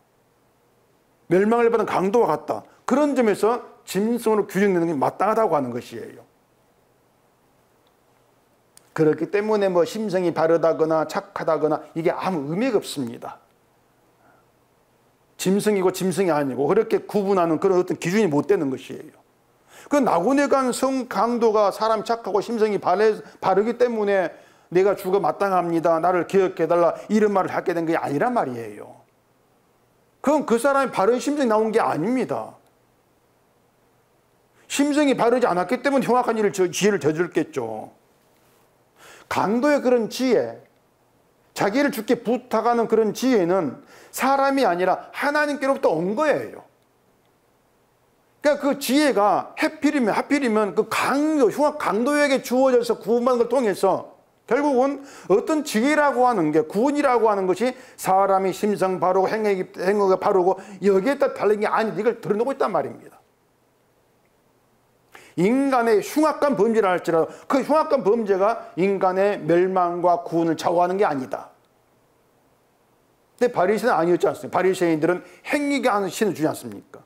Speaker 1: 멸망을 받은 강도와 같다. 그런 점에서 짐승으로 규정되는 게 마땅하다고 하는 것이에요. 그렇기 때문에 뭐 심성이 바르다거나 착하다거나 이게 아무 의미가 없습니다. 짐승이고 짐승이 아니고 그렇게 구분하는 그런 어떤 기준이 못 되는 것이에요. 그 낙원에 간 성 강도가 사람 착하고 심성이 바르기 때문에 내가 죽어 마땅합니다, 나를 기억해달라, 이런 말을 하게 된 게 아니란 말이에요. 그건 그 사람이 바른 심성이 나온 게 아닙니다. 심성이 바르지 않았기 때문에 흉악한 지혜를 저질렀겠죠. 강도의 그런 지혜, 자기를 죽게 부탁하는 그런 지혜는 사람이 아니라 하나님께로부터 온 거예요. 그러니까 그 지혜가 하필이면 그 흉악 강도에게 주어져서 구원받는 걸 통해서 결국은 어떤 지혜라고 하는 게, 구원이라고 하는 것이 사람이 심성 바르고 행위가 바르고 여기에 따라 다른 게 아니다, 이걸 드러내고 있단 말입니다. 인간의 흉악한 범죄를 할지라도 그 흉악한 범죄가 인간의 멸망과 구원을 좌우하는 게 아니다. 근데 바리새인은 아니었지 않습니까? 바리새인들은 행위가 하는 신을 주지 않습니까?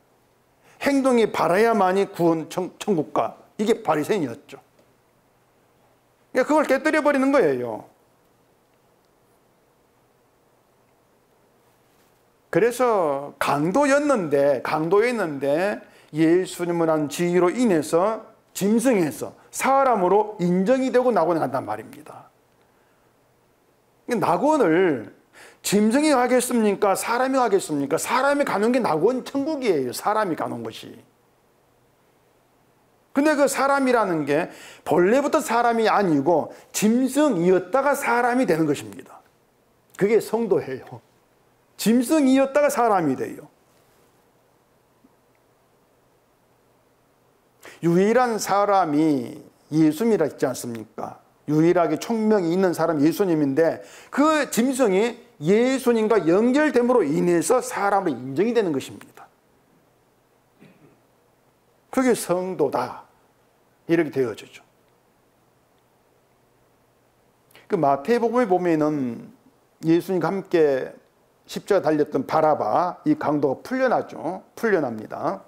Speaker 1: 행동이 바라야만이 구원 천국가, 이게 바리새인이었죠. 그러니까 그걸 깨뜨려 버리는 거예요. 그래서 강도였는데 예수님을 한 지위로 인해서 짐승에서 사람으로 인정이 되고 낙원에 간단 말입니다. 낙원을 짐승이 가겠습니까? 사람이 가겠습니까? 사람이 가는 게 낙원 천국이에요. 사람이 가는 것이. 근데 그 사람이라는 게 본래부터 사람이 아니고 짐승이었다가 사람이 되는 것입니다. 그게 성도예요. 짐승이었다가 사람이 돼요. 유일한 사람이 예수님이라 했지 않습니까? 유일하게 총명이 있는 사람이 예수님인데 그 짐승이 예수님과 연결됨으로 인해서 사람으로 인정이 되는 것입니다. 그게 성도다, 이렇게 되어지죠. 그 마태복음에 보면은 예수님과 함께 십자가 달렸던 바라바, 이 강도가 풀려납니다.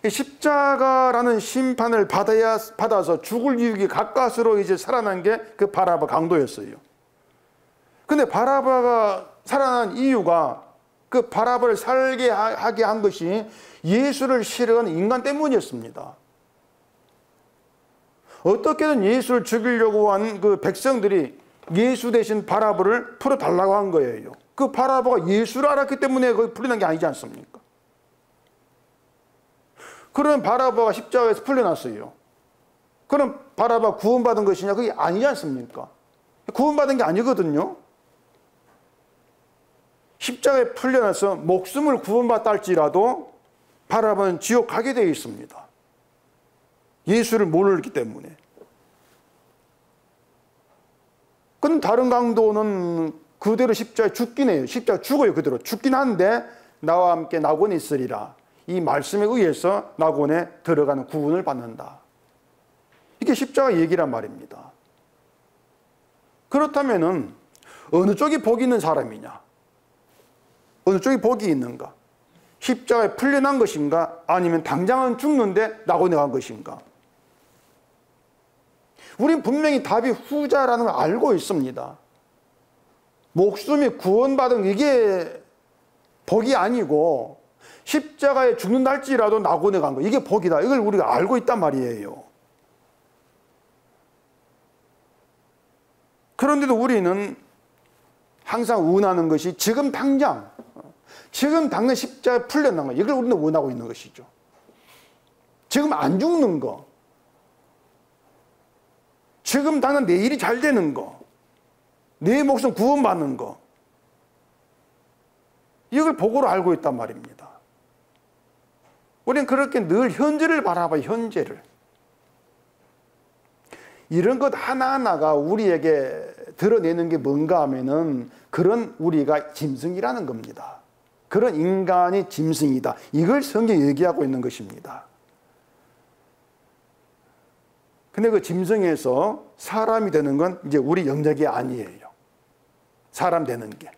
Speaker 1: 십자가라는 심판을 받아서 죽을 이유기 가까스로 이제 살아난 게 그 바라바 강도였어요. 근데 바라바가 살아난 이유가 그 바라바를 살게 하게 한 것이 예수를 싫어하는 인간 때문이었습니다. 어떻게든 예수를 죽이려고 한 그 백성들이 예수 대신 바라바를 풀어달라고 한 거예요. 그 바라바가 예수를 알았기 때문에 거기 풀려난 게 아니지 않습니까? 그런 바라바가 십자가에서 풀려났어요. 그럼 바라바 구원받은 것이냐? 그게 아니지 않습니까? 구원받은 게 아니거든요. 십자가에 풀려나서 목숨을 구원받다 할지라도 바라바는 지옥 가게 되어 있습니다. 예수를 모르기 때문에. 근데 다른 강도는 그대로 십자가에 죽긴 해요. 십자가에 죽어요. 그대로 죽긴 한데 나와 함께 낙원에 있으리라, 이 말씀에 의해서 낙원에 들어가는 구원을 받는다. 이게 십자가 얘기란 말입니다. 그렇다면은 어느 쪽이 복이 있는 사람이냐? 어느 쪽이 복이 있는가? 십자가에 풀려난 것인가? 아니면 당장은 죽는데 낙원에 간 것인가? 우린 분명히 답이 후자라는 걸 알고 있습니다. 목숨이 구원받은 이게 복이 아니고 십자가에 죽는다 할지라도 낙원에 간 거, 이게 복이다. 이걸 우리가 알고 있단 말이에요. 그런데도 우리는 항상 원하는 것이 지금 당장 십자가에 풀려난 거, 이걸 우리는 원하고 있는 것이죠. 지금 안 죽는 거, 지금 당장 내 일이 잘 되는 거, 내 목숨 구원받는 거, 이걸 복으로 알고 있단 말입니다. 우리는 그렇게 늘 현재를 바라봐요. 현재를. 이런 것 하나하나가 우리에게 드러내는 게 뭔가 하면은 그런 우리가 짐승이라는 겁니다. 그런 인간이 짐승이다. 이걸 성경이 얘기하고 있는 것입니다. 근데 그 짐승에서 사람이 되는 건 이제 우리 영역이 아니에요. 사람 되는 게.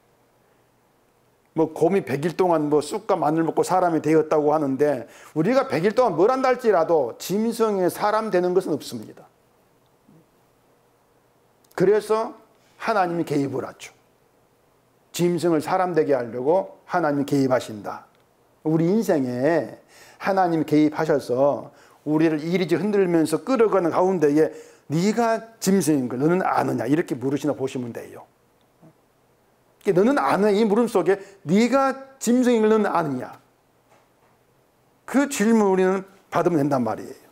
Speaker 1: 뭐 곰이 100일 동안 뭐 쑥과 마늘 먹고 사람이 되었다고 하는데 우리가 100일 동안 뭘 한다 할지라도 짐승의 사람 되는 것은 없습니다. 그래서 하나님이 개입을 하죠. 짐승을 사람 되게 하려고 하나님이 개입하신다. 우리 인생에 하나님이 개입하셔서 우리를 이리저리 흔들면서 끌어가는 가운데에 네가 짐승인 걸 너는 아느냐 이렇게 물으시나 보시면 돼요. 너는 아느냐 이 물음 속에 네가 짐승인 걸 너는 아느냐 그 질문 우리는 받으면 된단 말이에요.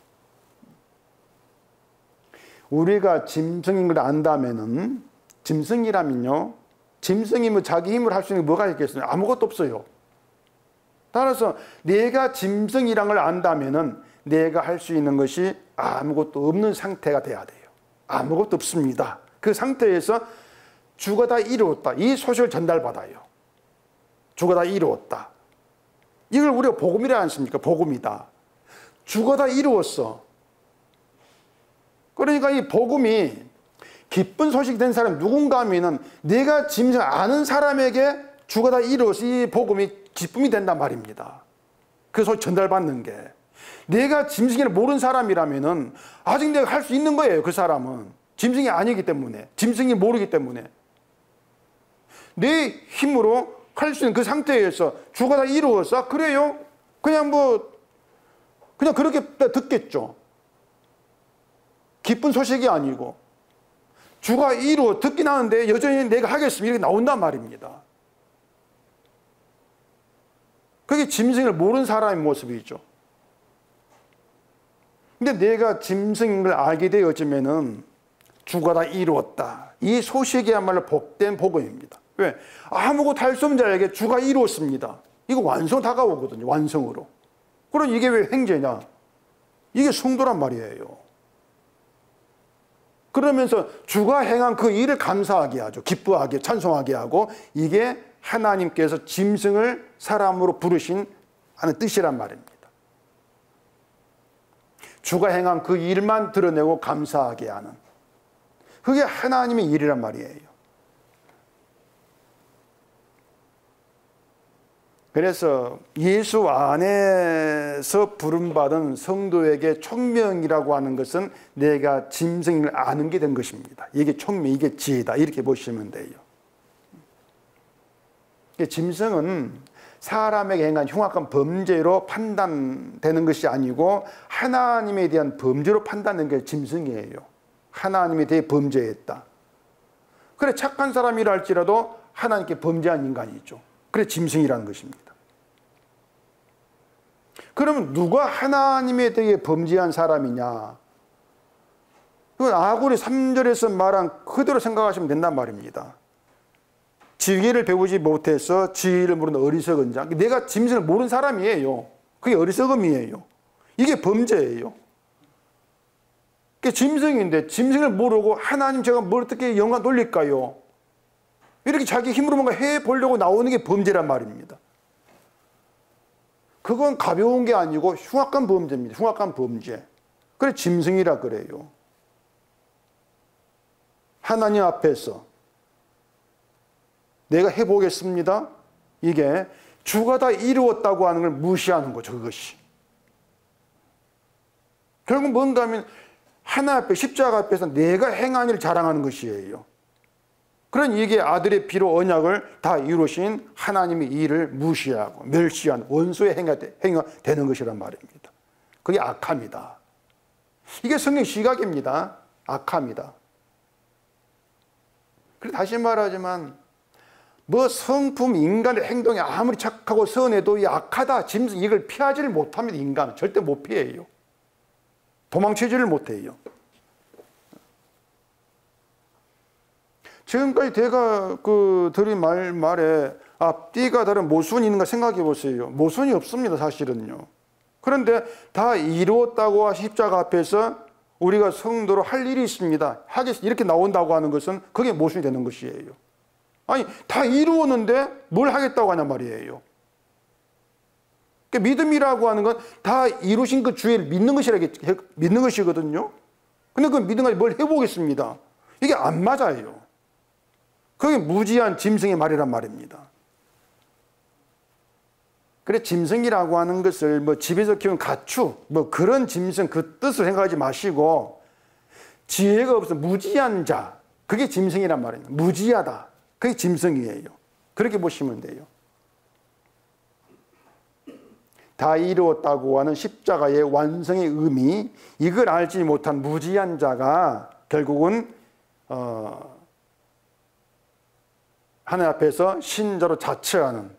Speaker 1: 우리가 짐승인 걸 안다면은 짐승이라면요 짐승이면 자기 힘으로 할 수 있는 게 뭐가 있겠어요? 아무것도 없어요. 따라서 내가 짐승이란 걸 안다면은 내가 할 수 있는 것이 아무것도 없는 상태가 돼야 돼요. 아무것도 없습니다. 그 상태에서 주가 다 이루었다. 이 소식을 전달받아요. 주가 다 이루었다. 이걸 우리가 복음이라 않습니까? 복음이다. 주가 다 이루었어. 그러니까 이 복음이 기쁜 소식이 된 사람이 누군가 하면은 내가 짐승 아는 사람에게 주가 다 이루어서 이 복음이 기쁨이 된단 말입니다. 그 소식 전달받는 게. 내가 짐승을 모르는 사람이라면은 아직 내가 할 수 있는 거예요. 그 사람은. 짐승이 아니기 때문에. 짐승이 모르기 때문에. 내 힘으로 할 수 있는 그 상태에서 주가 다 이루었어? 아, 그래요? 그냥 그렇게 듣겠죠. 기쁜 소식이 아니고. 주가 이루어 듣긴 하는데 여전히 내가 하겠습니다. 이렇게 나온단 말입니다. 그게 짐승을 모르는 사람의 모습이죠. 근데 내가 짐승인 걸 알게 되어지면은 주가 다 이루었다. 이 소식이야말로 복된 복음입니다. 왜? 아무것도 할 수 없는 자에게 주가 이루었습니다. 이거 완성 다가오거든요. 완성으로. 그럼 이게 왜 횡재냐? 이게 성도란 말이에요. 그러면서 주가 행한 그 일을 감사하게 하죠. 기뻐하게, 찬송하게 하고 이게 하나님께서 짐승을 사람으로 부르신 하는 뜻이란 말입니다. 주가 행한 그 일만 드러내고 감사하게 하는 그게 하나님의 일이란 말이에요. 그래서 예수 안에서 부름받은 성도에게 총명이라고 하는 것은 내가 짐승을 아는 게 된 것입니다. 이게 총명, 이게 지혜다 이렇게 보시면 돼요. 짐승은 사람에게 행한 흉악한 범죄로 판단되는 것이 아니고 하나님에 대한 범죄로 판단되는 게 짐승이에요. 하나님에 대해 범죄했다. 그래 착한 사람이라 할지라도 하나님께 범죄한 인간이죠. 그래 짐승이라는 것입니다. 그러면 누가 하나님에 대해 범죄한 사람이냐? 그건 아구리 3절에서 말한 그대로 생각하시면 된단 말입니다. 지혜를 배우지 못해서 지혜를 모르는 어리석은 자. 내가 짐승을 모르는 사람이에요. 그게 어리석음이에요. 이게 범죄예요. 그게 짐승인데 짐승을 모르고 하나님 제가 뭘 어떻게 영광 돌릴까요? 이렇게 자기 힘으로 뭔가 해보려고 나오는 게 범죄란 말입니다. 그건 가벼운 게 아니고 흉악한 범죄입니다. 흉악한 범죄. 그래 짐승이라 그래요. 하나님 앞에서 내가 해보겠습니다. 이게 주가 다 이루었다고 하는 걸 무시하는 거죠. 그것이. 결국 뭔가 하면 하나 앞에 십자가 앞에서 내가 행한 일을 자랑하는 것이에요. 그런 이게 아들의 피로 언약을 다 이루신 하나님의 일을 무시하고 멸시한 원수의 행위가 되는 것이란 말입니다. 그게 악함이다. 이게 성경 시각입니다. 악함이다. 그리고 다시 말하지만 성품 인간의 행동이 아무리 착하고 선해도 이 악하다, 짐승 이걸 피하지를 못합니다. 인간은 절대 못 피해요. 도망치지를 못해요. 지금까지 제가 드린 말에 앞뒤가 다른 모순이 있는가 생각해 보세요. 모순이 없습니다. 사실은요. 그런데 다 이루었다고 십자가 앞에서 우리가 성도로 할 일이 있습니다. 하겠습니다. 이렇게 나온다고 하는 것은 그게 모순이 되는 것이에요. 아니 다 이루었는데 뭘 하겠다고 하냐 말이에요. 그러니까 믿음이라고 하는 건 다 이루신 그 주를 믿는 것이거든요. 근데 그 믿음 가지고 뭘 해보겠습니다. 이게 안 맞아요. 그게 무지한 짐승의 말이란 말입니다. 그래 짐승이라고 하는 것을 집에서 키운 가축 그런 짐승 그 뜻을 생각하지 마시고 지혜가 없어 무지한 자 그게 짐승이란 말입니다. 무지하다. 그게 짐승이에요. 그렇게 보시면 돼요. 다 이루었다고 하는 십자가의 완성의 의미, 이걸 알지 못한 무지한 자가 결국은 하나님 앞에서 신자로 자처하는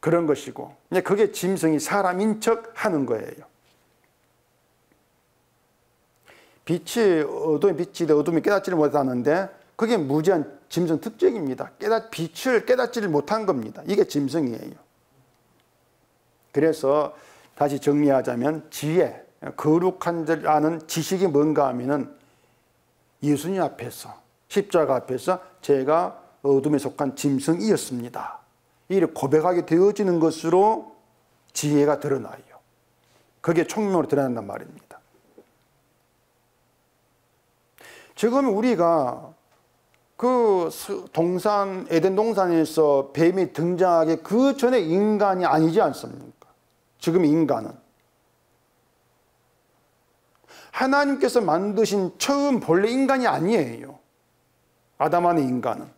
Speaker 1: 그런 것이고, 그게 짐승이 사람인 척 하는 거예요. 빛이 어둠에 비치되 어둠이 깨닫지를 못하는데 그게 무지한 짐승 특징입니다. 빛을 깨닫지를 못한 겁니다. 이게 짐승이에요. 그래서 다시 정리하자면 지혜, 거룩한 줄 아는 지식이 뭔가 하면은 예수님 앞에서, 십자가 앞에서 제가 어둠에 속한 짐승이었습니다. 이를 고백하게 되어지는 것으로 지혜가 드러나요. 그게 총명으로 드러난단 말입니다. 지금 우리가 그 동산, 에덴 동산에서 뱀이 등장하기 그 전에 인간이 아니지 않습니까? 지금 인간은 하나님께서 만드신 처음 본래 인간이 아니에요. 아담 안의 인간은.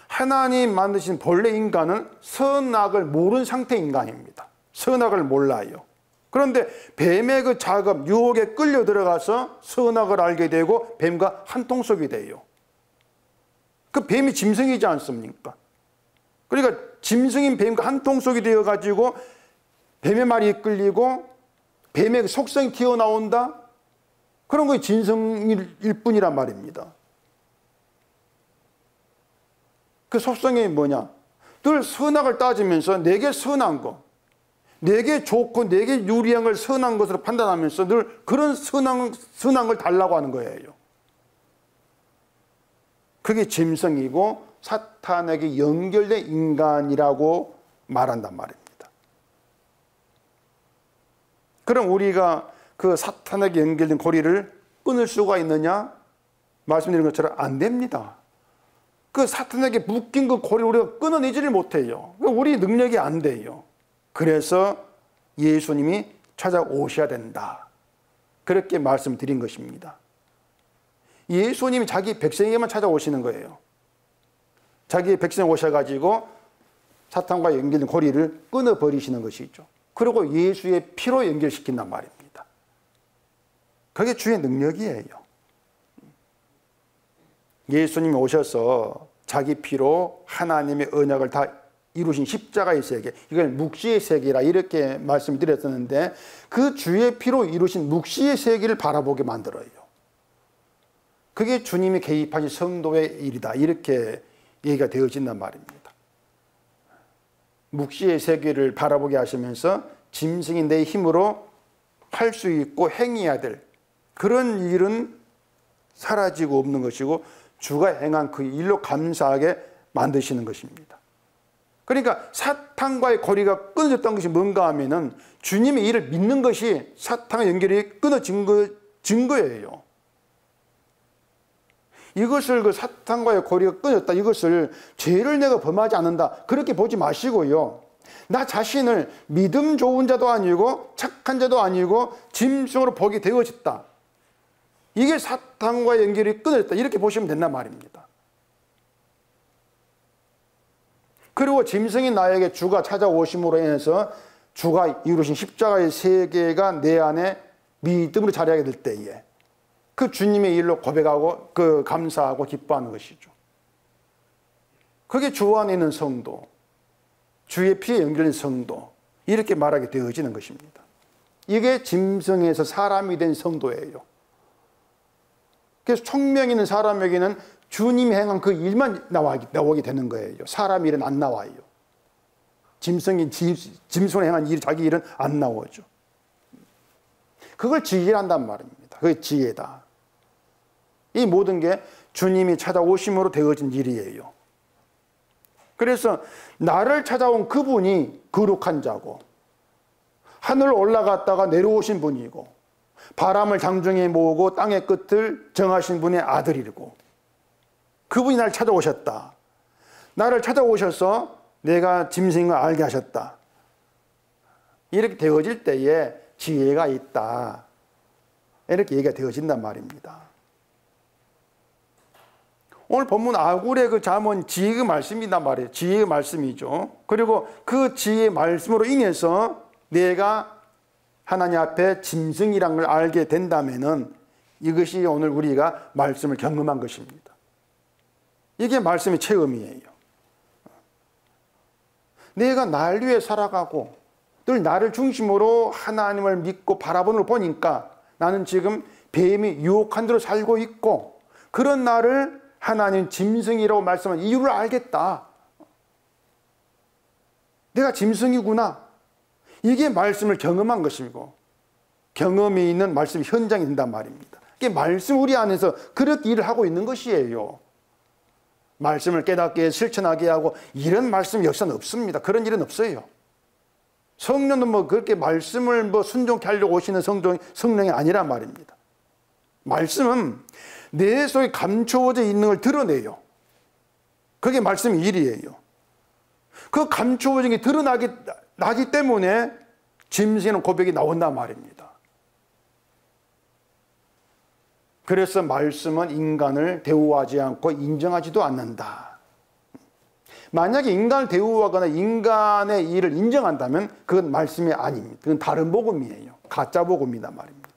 Speaker 1: 하나님 만드신 본래 인간은 선악을 모르는 상태의 인간입니다. 선악을 몰라요. 그런데 뱀의 그 자금, 유혹에 끌려 들어가서 선악을 알게 되고 뱀과 한통속이 돼요. 그 뱀이 짐승이지 않습니까? 그러니까 짐승인 뱀과 한통속이 되어가지고 뱀의 말이 이끌리고 뱀의 속성이 튀어나온다? 그런 것이 짐승일 뿐이란 말입니다. 그 속성이 뭐냐? 늘 선악을 따지면서 내게 선한 거, 내게 좋고 내게 유리한 걸 선한 것으로 판단하면서 늘 그런 선한 걸 달라고 하는 거예요. 그게 짐승이고 사탄에게 연결된 인간이라고 말한단 말입니다. 그럼 우리가 그 사탄에게 연결된 고리를 끊을 수가 있느냐? 말씀드린 것처럼 안 됩니다. 그 사탄에게 묶인 그 고리를 우리가 끊어내지를 못해요. 우리 능력이 안 돼요. 그래서 예수님이 찾아오셔야 된다. 그렇게 말씀드린 것입니다. 예수님이 자기 백성에게만 찾아오시는 거예요. 자기 백성에 오셔가지고 사탄과 연결된 고리를 끊어버리시는 것이죠. 그리고 예수의 피로 연결시킨단 말입니다. 그게 주의 능력이에요. 예수님이 오셔서 자기 피로 하나님의 언약을 다 이루신 십자가의 세계, 이걸 묵시의 세계라 이렇게 말씀드렸었는데 그 주의 피로 이루신 묵시의 세계를 바라보게 만들어요. 그게 주님이 개입하신 성도의 일이다 이렇게 얘기가 되어진단 말입니다. 묵시의 세계를 바라보게 하시면서 짐승이 내 힘으로 할 수 있고 행해야 될 그런 일은 사라지고 없는 것이고 주가 행한 그 일로 감사하게 만드시는 것입니다. 그러니까 사탄과의 거리가 끊어졌던 것이 뭔가 하면은 주님의 일을 믿는 것이 사탄과 연결이 끊어진 증거예요. 이것을 그 사탄과의 거리가 끊어졌다, 이것을 죄를 내가 범하지 않는다 그렇게 보지 마시고요. 나 자신을 믿음 좋은 자도 아니고 착한 자도 아니고 짐승으로 보게 되어졌다. 이게 사탄과의 연결이 끊어졌다 이렇게 보시면 된단 말입니다. 그리고 짐승인 나에게 주가 찾아오심으로 인해서 주가 이루신 십자가의 세계가 내 안에 믿음으로 자리하게 될 때에 그 주님의 일로 고백하고 그 감사하고 기뻐하는 것이죠. 그게 주 안에 있는 성도, 주의 피에 연결된 성도 이렇게 말하게 되어지는 것입니다. 이게 짐승에서 사람이 된 성도예요. 그래서 총명 있는 사람에게는 주님이 행한 그 일만 나오게 되는 거예요. 사람 일은 안 나와요. 짐승이 행한 일, 자기 일은 안 나오죠. 그걸 지혜란단 말입니다. 그게 지혜다. 이 모든 게 주님이 찾아오심으로 되어진 일이에요. 그래서 나를 찾아온 그분이 거룩한 자고 하늘 올라갔다가 내려오신 분이고 바람을 장중에 모으고 땅의 끝을 정하신 분의 아들이고 그분이 나를 찾아오셨다. 나를 찾아오셔서 내가 짐승인 걸 알게 하셨다. 이렇게 되어질 때에 지혜가 있다. 이렇게 얘기가 되어진단 말입니다. 오늘 본문 아굴의 그 잠언 지혜의 말씀이란 말이에요. 지혜의 말씀이죠. 그리고 그 지혜의 말씀으로 인해서 내가 하나님 앞에 짐승이란 걸 알게 된다면은 이것이 오늘 우리가 말씀을 경험한 것입니다. 이게 말씀의 체험이에요. 내가 날 위해 살아가고 늘 나를 중심으로 하나님을 믿고 바라보는 걸 보니까 나는 지금 뱀이 유혹한 대로 살고 있고, 그런 나를 하나님 짐승이라고 말씀한 이유를 알겠다. 내가 짐승이구나. 이게 말씀을 경험한 것이고, 경험이 있는 말씀 현장이 된단 말입니다. 이게 말씀 우리 안에서 그렇게 일을 하고 있는 것이에요. 말씀을 깨닫게 실천하게 하고 이런 말씀 역사는 없습니다. 그런 일은 없어요. 성령은 뭐 그렇게 말씀을 뭐 순종케 하려고 오시는 성령이 아니란 말입니다. 말씀은 내 속에 감추어져 있는 걸 드러내요. 그게 말씀의 일이에요. 그 감추어진 게 나기 때문에 짐승의 고백이 나온단 말입니다. 그래서 말씀은 인간을 대우하지 않고 인정하지도 않는다. 만약에 인간을 대우하거나 인간의 일을 인정한다면 그건 말씀이 아닙니다. 그건 다른 복음이에요. 가짜 복음이란 말입니다.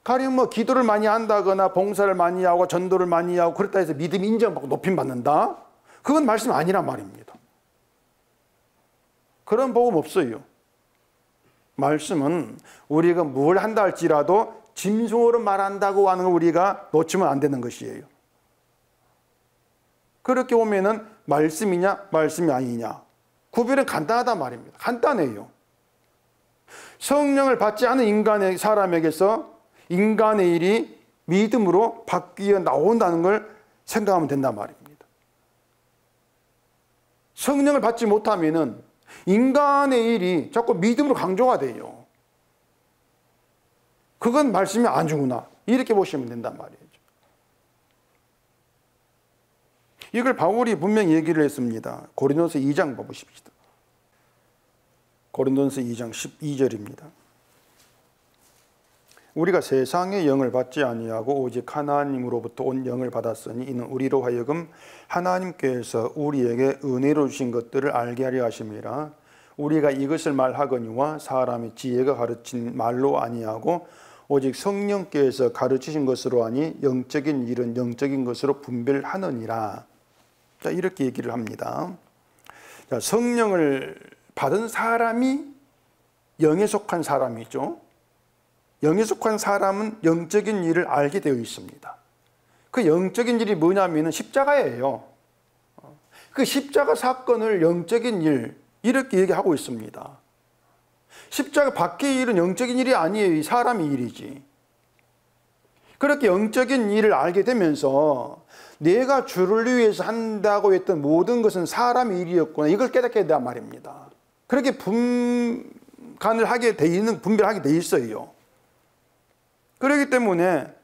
Speaker 1: 가령 뭐 기도를 많이 한다거나 봉사를 많이 하고 전도를 많이 하고 그렇다 해서 믿음이 인정받고 높임받는다? 그건 말씀 아니란 말입니다. 그런 복음 없어요. 말씀은 우리가 뭘 한다 할지라도 짐승으로 말한다고 하는 걸 우리가 놓치면 안 되는 것이에요. 그렇게 보면은 말씀이냐 말씀이 아니냐 구별은 간단하단 말입니다. 간단해요. 성령을 받지 않은 사람에게서 인간의 일이 믿음으로 바뀌어 나온다는 걸 생각하면 된단 말입니다. 성령을 받지 못하면은 인간의 일이 자꾸 믿음으로 강조가 돼요. 그건 말씀이 아니구나. 이렇게 보시면 된단 말이죠. 이걸 바울이 분명히 얘기를 했습니다. 고린도서 2장 봐보십시다. 고린도서 2장 12절입니다. 우리가 세상의 영을 받지 아니하고 오직 하나님으로부터 온 영을 받았으니 이는 우리로 하여금 하나님께서 우리에게 은혜로 주신 것들을 알게 하려 하심이라. 우리가 이것을 말하거니와 사람의 지혜가 가르친 말로 아니하고 오직 성령께서 가르치신 것으로 하니 영적인 일은 영적인 것으로 분별하느니라. 자, 이렇게 얘기를 합니다. 자, 성령을 받은 사람이 영에 속한 사람이죠. 영에 속한 사람은 영적인 일을 알게 되어 있습니다. 그 영적인 일이 뭐냐면 십자가예요. 그 십자가 사건을 영적인 일, 이렇게 얘기하고 있습니다. 십자가 밖의 일은 영적인 일이 아니에요. 사람의 일이지. 그렇게 영적인 일을 알게 되면서 내가 주를 위해서 한다고 했던 모든 것은 사람의 일이었구나. 이걸 깨닫게 된단 말입니다. 그렇게 분별하게 돼 있어요. 그렇기 때문에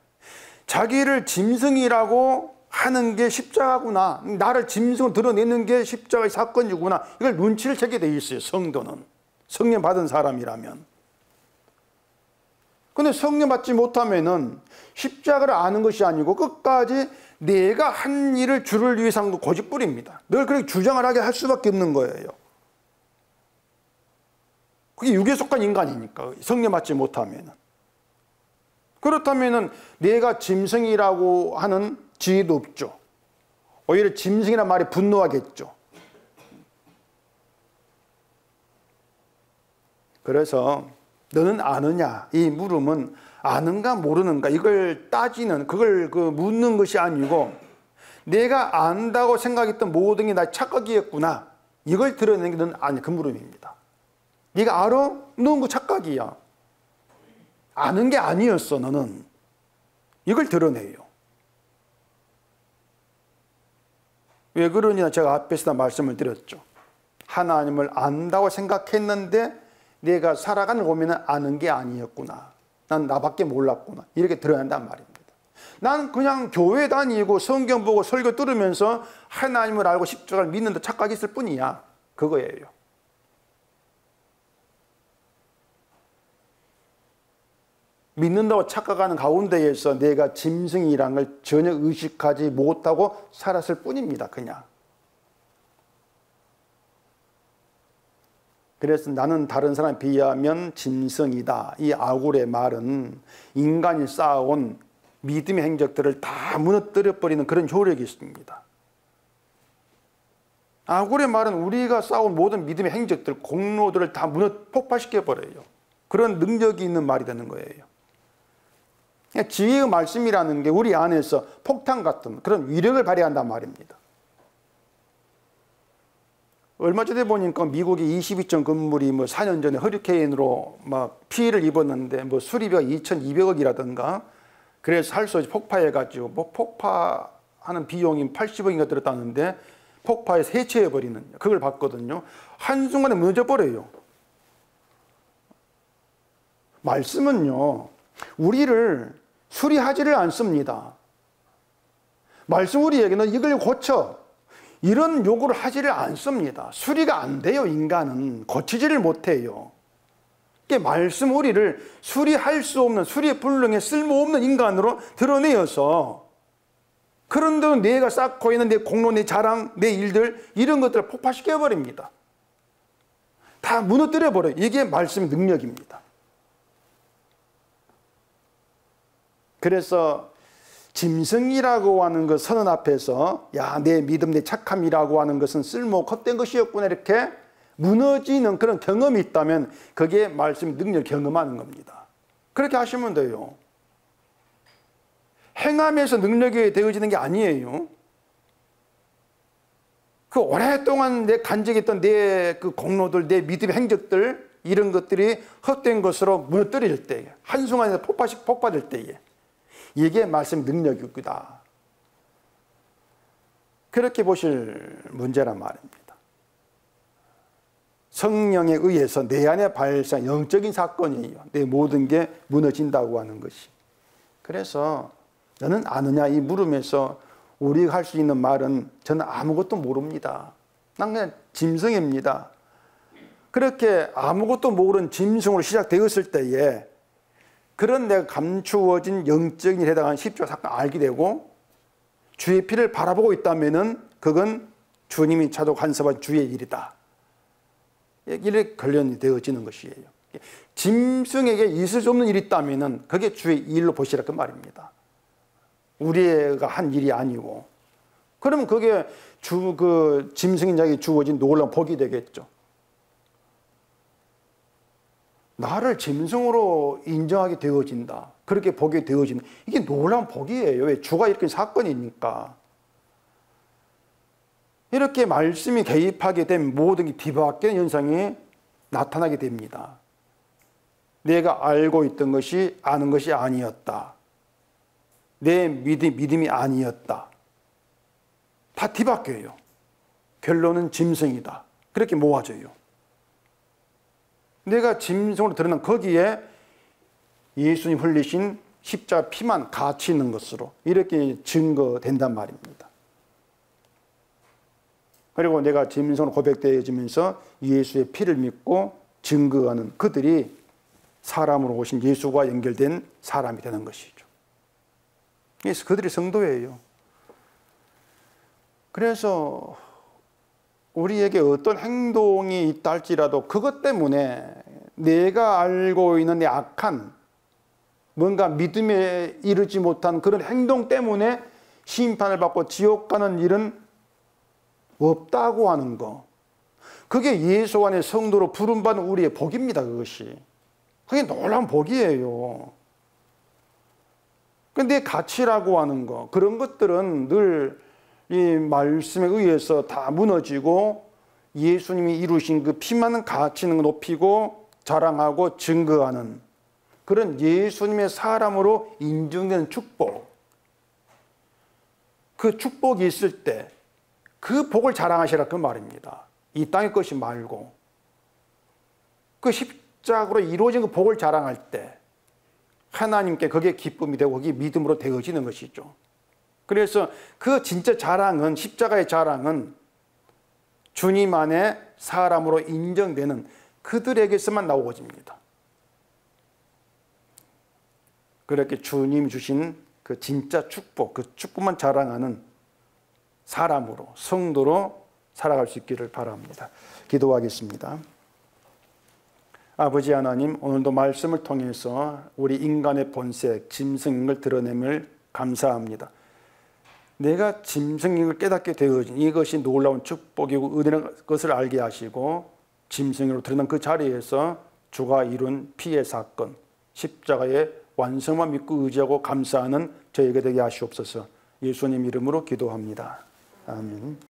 Speaker 1: 자기를 짐승이라고 하는 게 십자가구나. 나를 짐승으로 드러내는 게 십자가의 사건이구나. 이걸 눈치를 채게 돼 있어요. 성도는. 성령 받은 사람이라면. 근데 성령 받지 못하면은 십자가를 아는 것이 아니고 끝까지 내가 한 일을 주를 위해서 한 거 고집부립니다. 늘 그렇게 주장을 하게 할 수밖에 없는 거예요. 그게 육에 속한 인간이니까 성령 받지 못하면은. 그렇다면은 내가 짐승이라고 하는 지혜도 없죠. 오히려 짐승이란 말이 분노하겠죠. 그래서 너는 아느냐? 이 물음은 아는가 모르는가 이걸 따지는, 그걸 묻는 것이 아니고 내가 안다고 생각했던 모든 게 나 착각이었구나. 이걸 드러내는 게 너는 아니, 그 물음입니다. 네가 알아? 넌 그 착각이야. 아는 게 아니었어, 너는. 이걸 드러내요. 왜 그러냐? 제가 앞에서 말씀을 드렸죠. 하나님을 안다고 생각했는데 내가 살아가는 거 보면 아는 게 아니었구나. 난 나밖에 몰랐구나. 이렇게 드러난단 말입니다. 난 그냥 교회 다니고 성경 보고 설교 들으면서 하나님을 알고 십자가를 믿는다 착각했을 뿐이야. 그거예요. 믿는다고 착각하는 가운데에서 내가 짐승이란 걸 전혀 의식하지 못하고 살았을 뿐입니다. 그냥. 그래서 나는 다른 사람에 비하면 짐승이다. 이 아굴의 말은 인간이 쌓아온 믿음의 행적들을 다 무너뜨려버리는 그런 효력이 있습니다. 아굴의 말은 우리가 쌓아온 모든 믿음의 행적들, 공로들을 다 폭파시켜버려요. 그런 능력이 있는 말이 되는 거예요. 지혜의 말씀이라는 게 우리 안에서 폭탄 같은 그런 위력을 발휘한단 말입니다. 얼마 전에 보니까 미국의 22층 건물이 4년 전에 허리케인으로 막 피해를 입었는데 수리비가 2,200억이라든가 그래서 할 수 없이 폭파해가지고 폭파하는 비용이 80억인가 들었다는데 폭파해서 해체해버리는 그걸 봤거든요. 한순간에 무너져버려요. 말씀은요, 우리를 수리하지를 않습니다. 말씀 우리에게는 이걸 고쳐, 이런 요구를 하지를 않습니다. 수리가 안 돼요. 인간은 고치지를 못해요. 말씀 우리를 수리할 수 없는, 수리에 불능에 쓸모없는 인간으로 드러내어서 그런데도 내가 쌓고 있는 내 공로, 내 자랑, 내 일들 이런 것들을 폭파시켜버립니다. 다 무너뜨려버려요. 이게 말씀의 능력입니다. 그래서 짐승이라고 하는 그 선언 앞에서 야, 내 믿음, 내 착함이라고 하는 것은 쓸모없고 헛된 것이었구나 이렇게 무너지는 그런 경험이 있다면 그게 말씀의 능력을 경험하는 겁니다. 그렇게 하시면 돼요. 행함에서 능력이 되어지는 게 아니에요. 그 오랫동안 내 간직했던 내 그 공로들, 내 믿음의 행적들 이런 것들이 헛된 것으로 무너뜨릴 때에 한순간에 폭발될 때에 이게 말씀 능력이다. 그렇게 보실 문제란 말입니다. 성령에 의해서 내 안에 발생 영적인 사건이에요. 내 모든 게 무너진다고 하는 것이. 그래서 너는 아느냐 이 물음에서 우리가 할 수 있는 말은 저는 아무것도 모릅니다. 난 그냥 짐승입니다. 그렇게 아무것도 모르는 짐승으로 시작되었을 때에 그런 내가 감추어진 영적인 일에 해당하는 십자가 사건을 알게 되고 주의 피를 바라보고 있다면은 그건 주님이 차도 간섭한 주의 일이다. 이렇게 관련이 되어지는 것이에요. 짐승에게 있을 수 없는 일이 있다면은 그게 주의 일로 보시라 그 말입니다. 우리가 한 일이 아니고 그러면 그게 그 짐승인 자에게 주어진 놀라운 복이 되겠죠. 나를 짐승으로 인정하게 되어진다. 그렇게 복이 되어지는 이게 놀라운 복이에요. 왜? 주가 일으킨 사건이니까. 이렇게 말씀이 개입하게 되면 모든 게 뒤바뀌는 현상이 나타나게 됩니다. 내가 알고 있던 것이 아는 것이 아니었다. 내 믿음이 아니었다. 다 뒤바뀌어요. 결론은 짐승이다. 그렇게 모아져요. 내가 짐승으로 드러난 거기에 예수님 흘리신 십자가 피만 가치 있는 것으로 이렇게 증거된단 말입니다. 그리고 내가 짐승으로 고백되어지면서 예수의 피를 믿고 증거하는 그들이 사람으로 오신 예수와 연결된 사람이 되는 것이죠. 그래서 그들이 성도예요. 그래서 우리에게 어떤 행동이 있다 할지라도 그것 때문에 내가 알고 있는 내 악한 뭔가 믿음에 이르지 못한 그런 행동 때문에 심판을 받고 지옥 가는 일은 없다고 하는 거. 그게 예수 안의 성도로 부름받은 우리의 복입니다. 그것이. 그게 놀라운 복이에요. 근데 가치라고 하는 거, 그런 것들은 늘 이 말씀에 의해서 다 무너지고 예수님이 이루신 그 피많은 가치는 높이고 자랑하고 증거하는 그런 예수님의 사람으로 인정되는 축복. 그 축복이 있을 때 그 복을 자랑하시라 그 말입니다. 이 땅의 것이 말고 그 십자가로 이루어진 그 복을 자랑할 때 하나님께 그게 기쁨이 되고 그게 믿음으로 되어지는 것이죠. 그래서 그 진짜 자랑은 십자가의 자랑은 주님 안에 사람으로 인정되는 그들에게서만 나오어집니다. 그렇게 주님이 주신 그 진짜 축복, 그 축복만 자랑하는 사람으로, 성도로 살아갈 수 있기를 바랍니다. 기도하겠습니다. 아버지 하나님, 오늘도 말씀을 통해서 우리 인간의 본색, 짐승인 걸 드러냄을 감사합니다. 내가 짐승인 걸 깨닫게 되어진 이것이 놀라운 축복이고 은혜라는 것을 알게 하시고 짐승으로 드러난 그 자리에서 주가 이룬 피의 사건, 십자가의 완성만 믿고 의지하고 감사하는 저에게 되게 하시옵소서. 예수님 이름으로 기도합니다. 아멘.